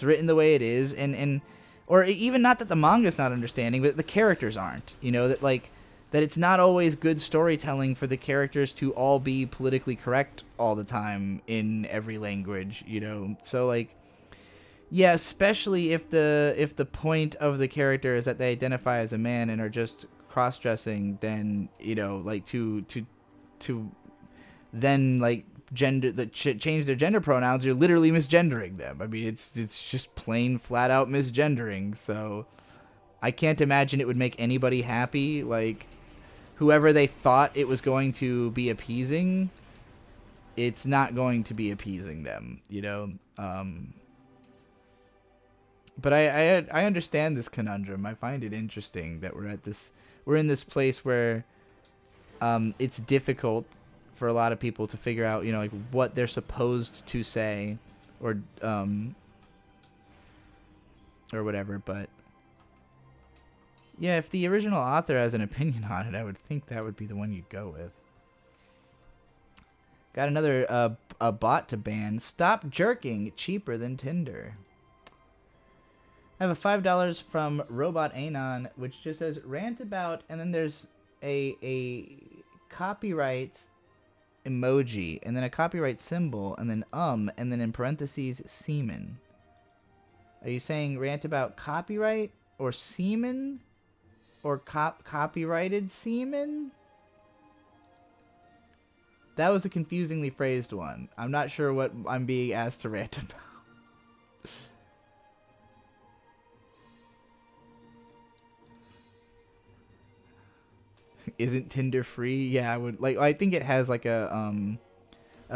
written the way it is, and or even not that the manga's not understanding, but the characters aren't, you know, that, like, that it's not always good storytelling for the characters to all be politically correct all the time in every language, you know. So, like, yeah, especially if the point of the character is that they identify as a man and are just cross-dressing, then, you know, like, to then, like, change their gender pronouns, you're literally misgendering them. I mean, it's just plain flat out misgendering. So I can't imagine it would make anybody happy. Like, whoever they thought it was going to be appeasing, it's not going to be appeasing them, you know. But I understand this conundrum. I find it interesting that we're in this place where it's difficult for a lot of people to figure out, you know, like, what they're supposed to say or whatever. But yeah, if the original author has an opinion on it, I would think that would be the one you'd go with. Got another a bot to ban. Stop jerking, cheaper than Tinder. I have a $5 from Robot Anon, which just says rant about, and then there's a copyright emoji, and then a copyright symbol, and then and then in parentheses semen. Are you saying rant about copyright or semen, or copyrighted semen? That was a confusingly phrased one. I'm not sure what I'm being asked to rant about. Isn't Tinder free? Yeah, I think it has like a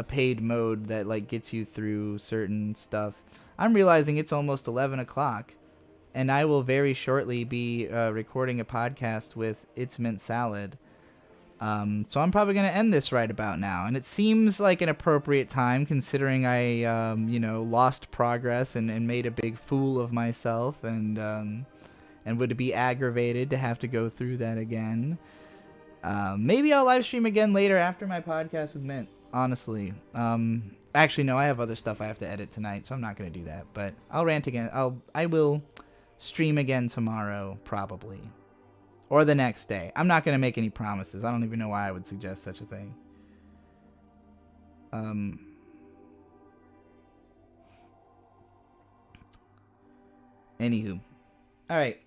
paid mode that, like, gets you through certain stuff. I'm realizing it's almost 11 o'clock, and I will very shortly be recording a podcast with It's Mint Salad. So I'm probably going to end this right about now, and it seems like an appropriate time considering I, you know, lost progress and made a big fool of myself, and would be aggravated to have to go through that again. Maybe I'll live stream again later after my podcast with Mint. honestly. Actually, no, I have other stuff I have to edit tonight, so I'm not gonna do that. But I'll rant again. I will stream again tomorrow, probably, or the next day. I'm not gonna make any promises. I don't even know why I would suggest such a thing. Anywho, all right.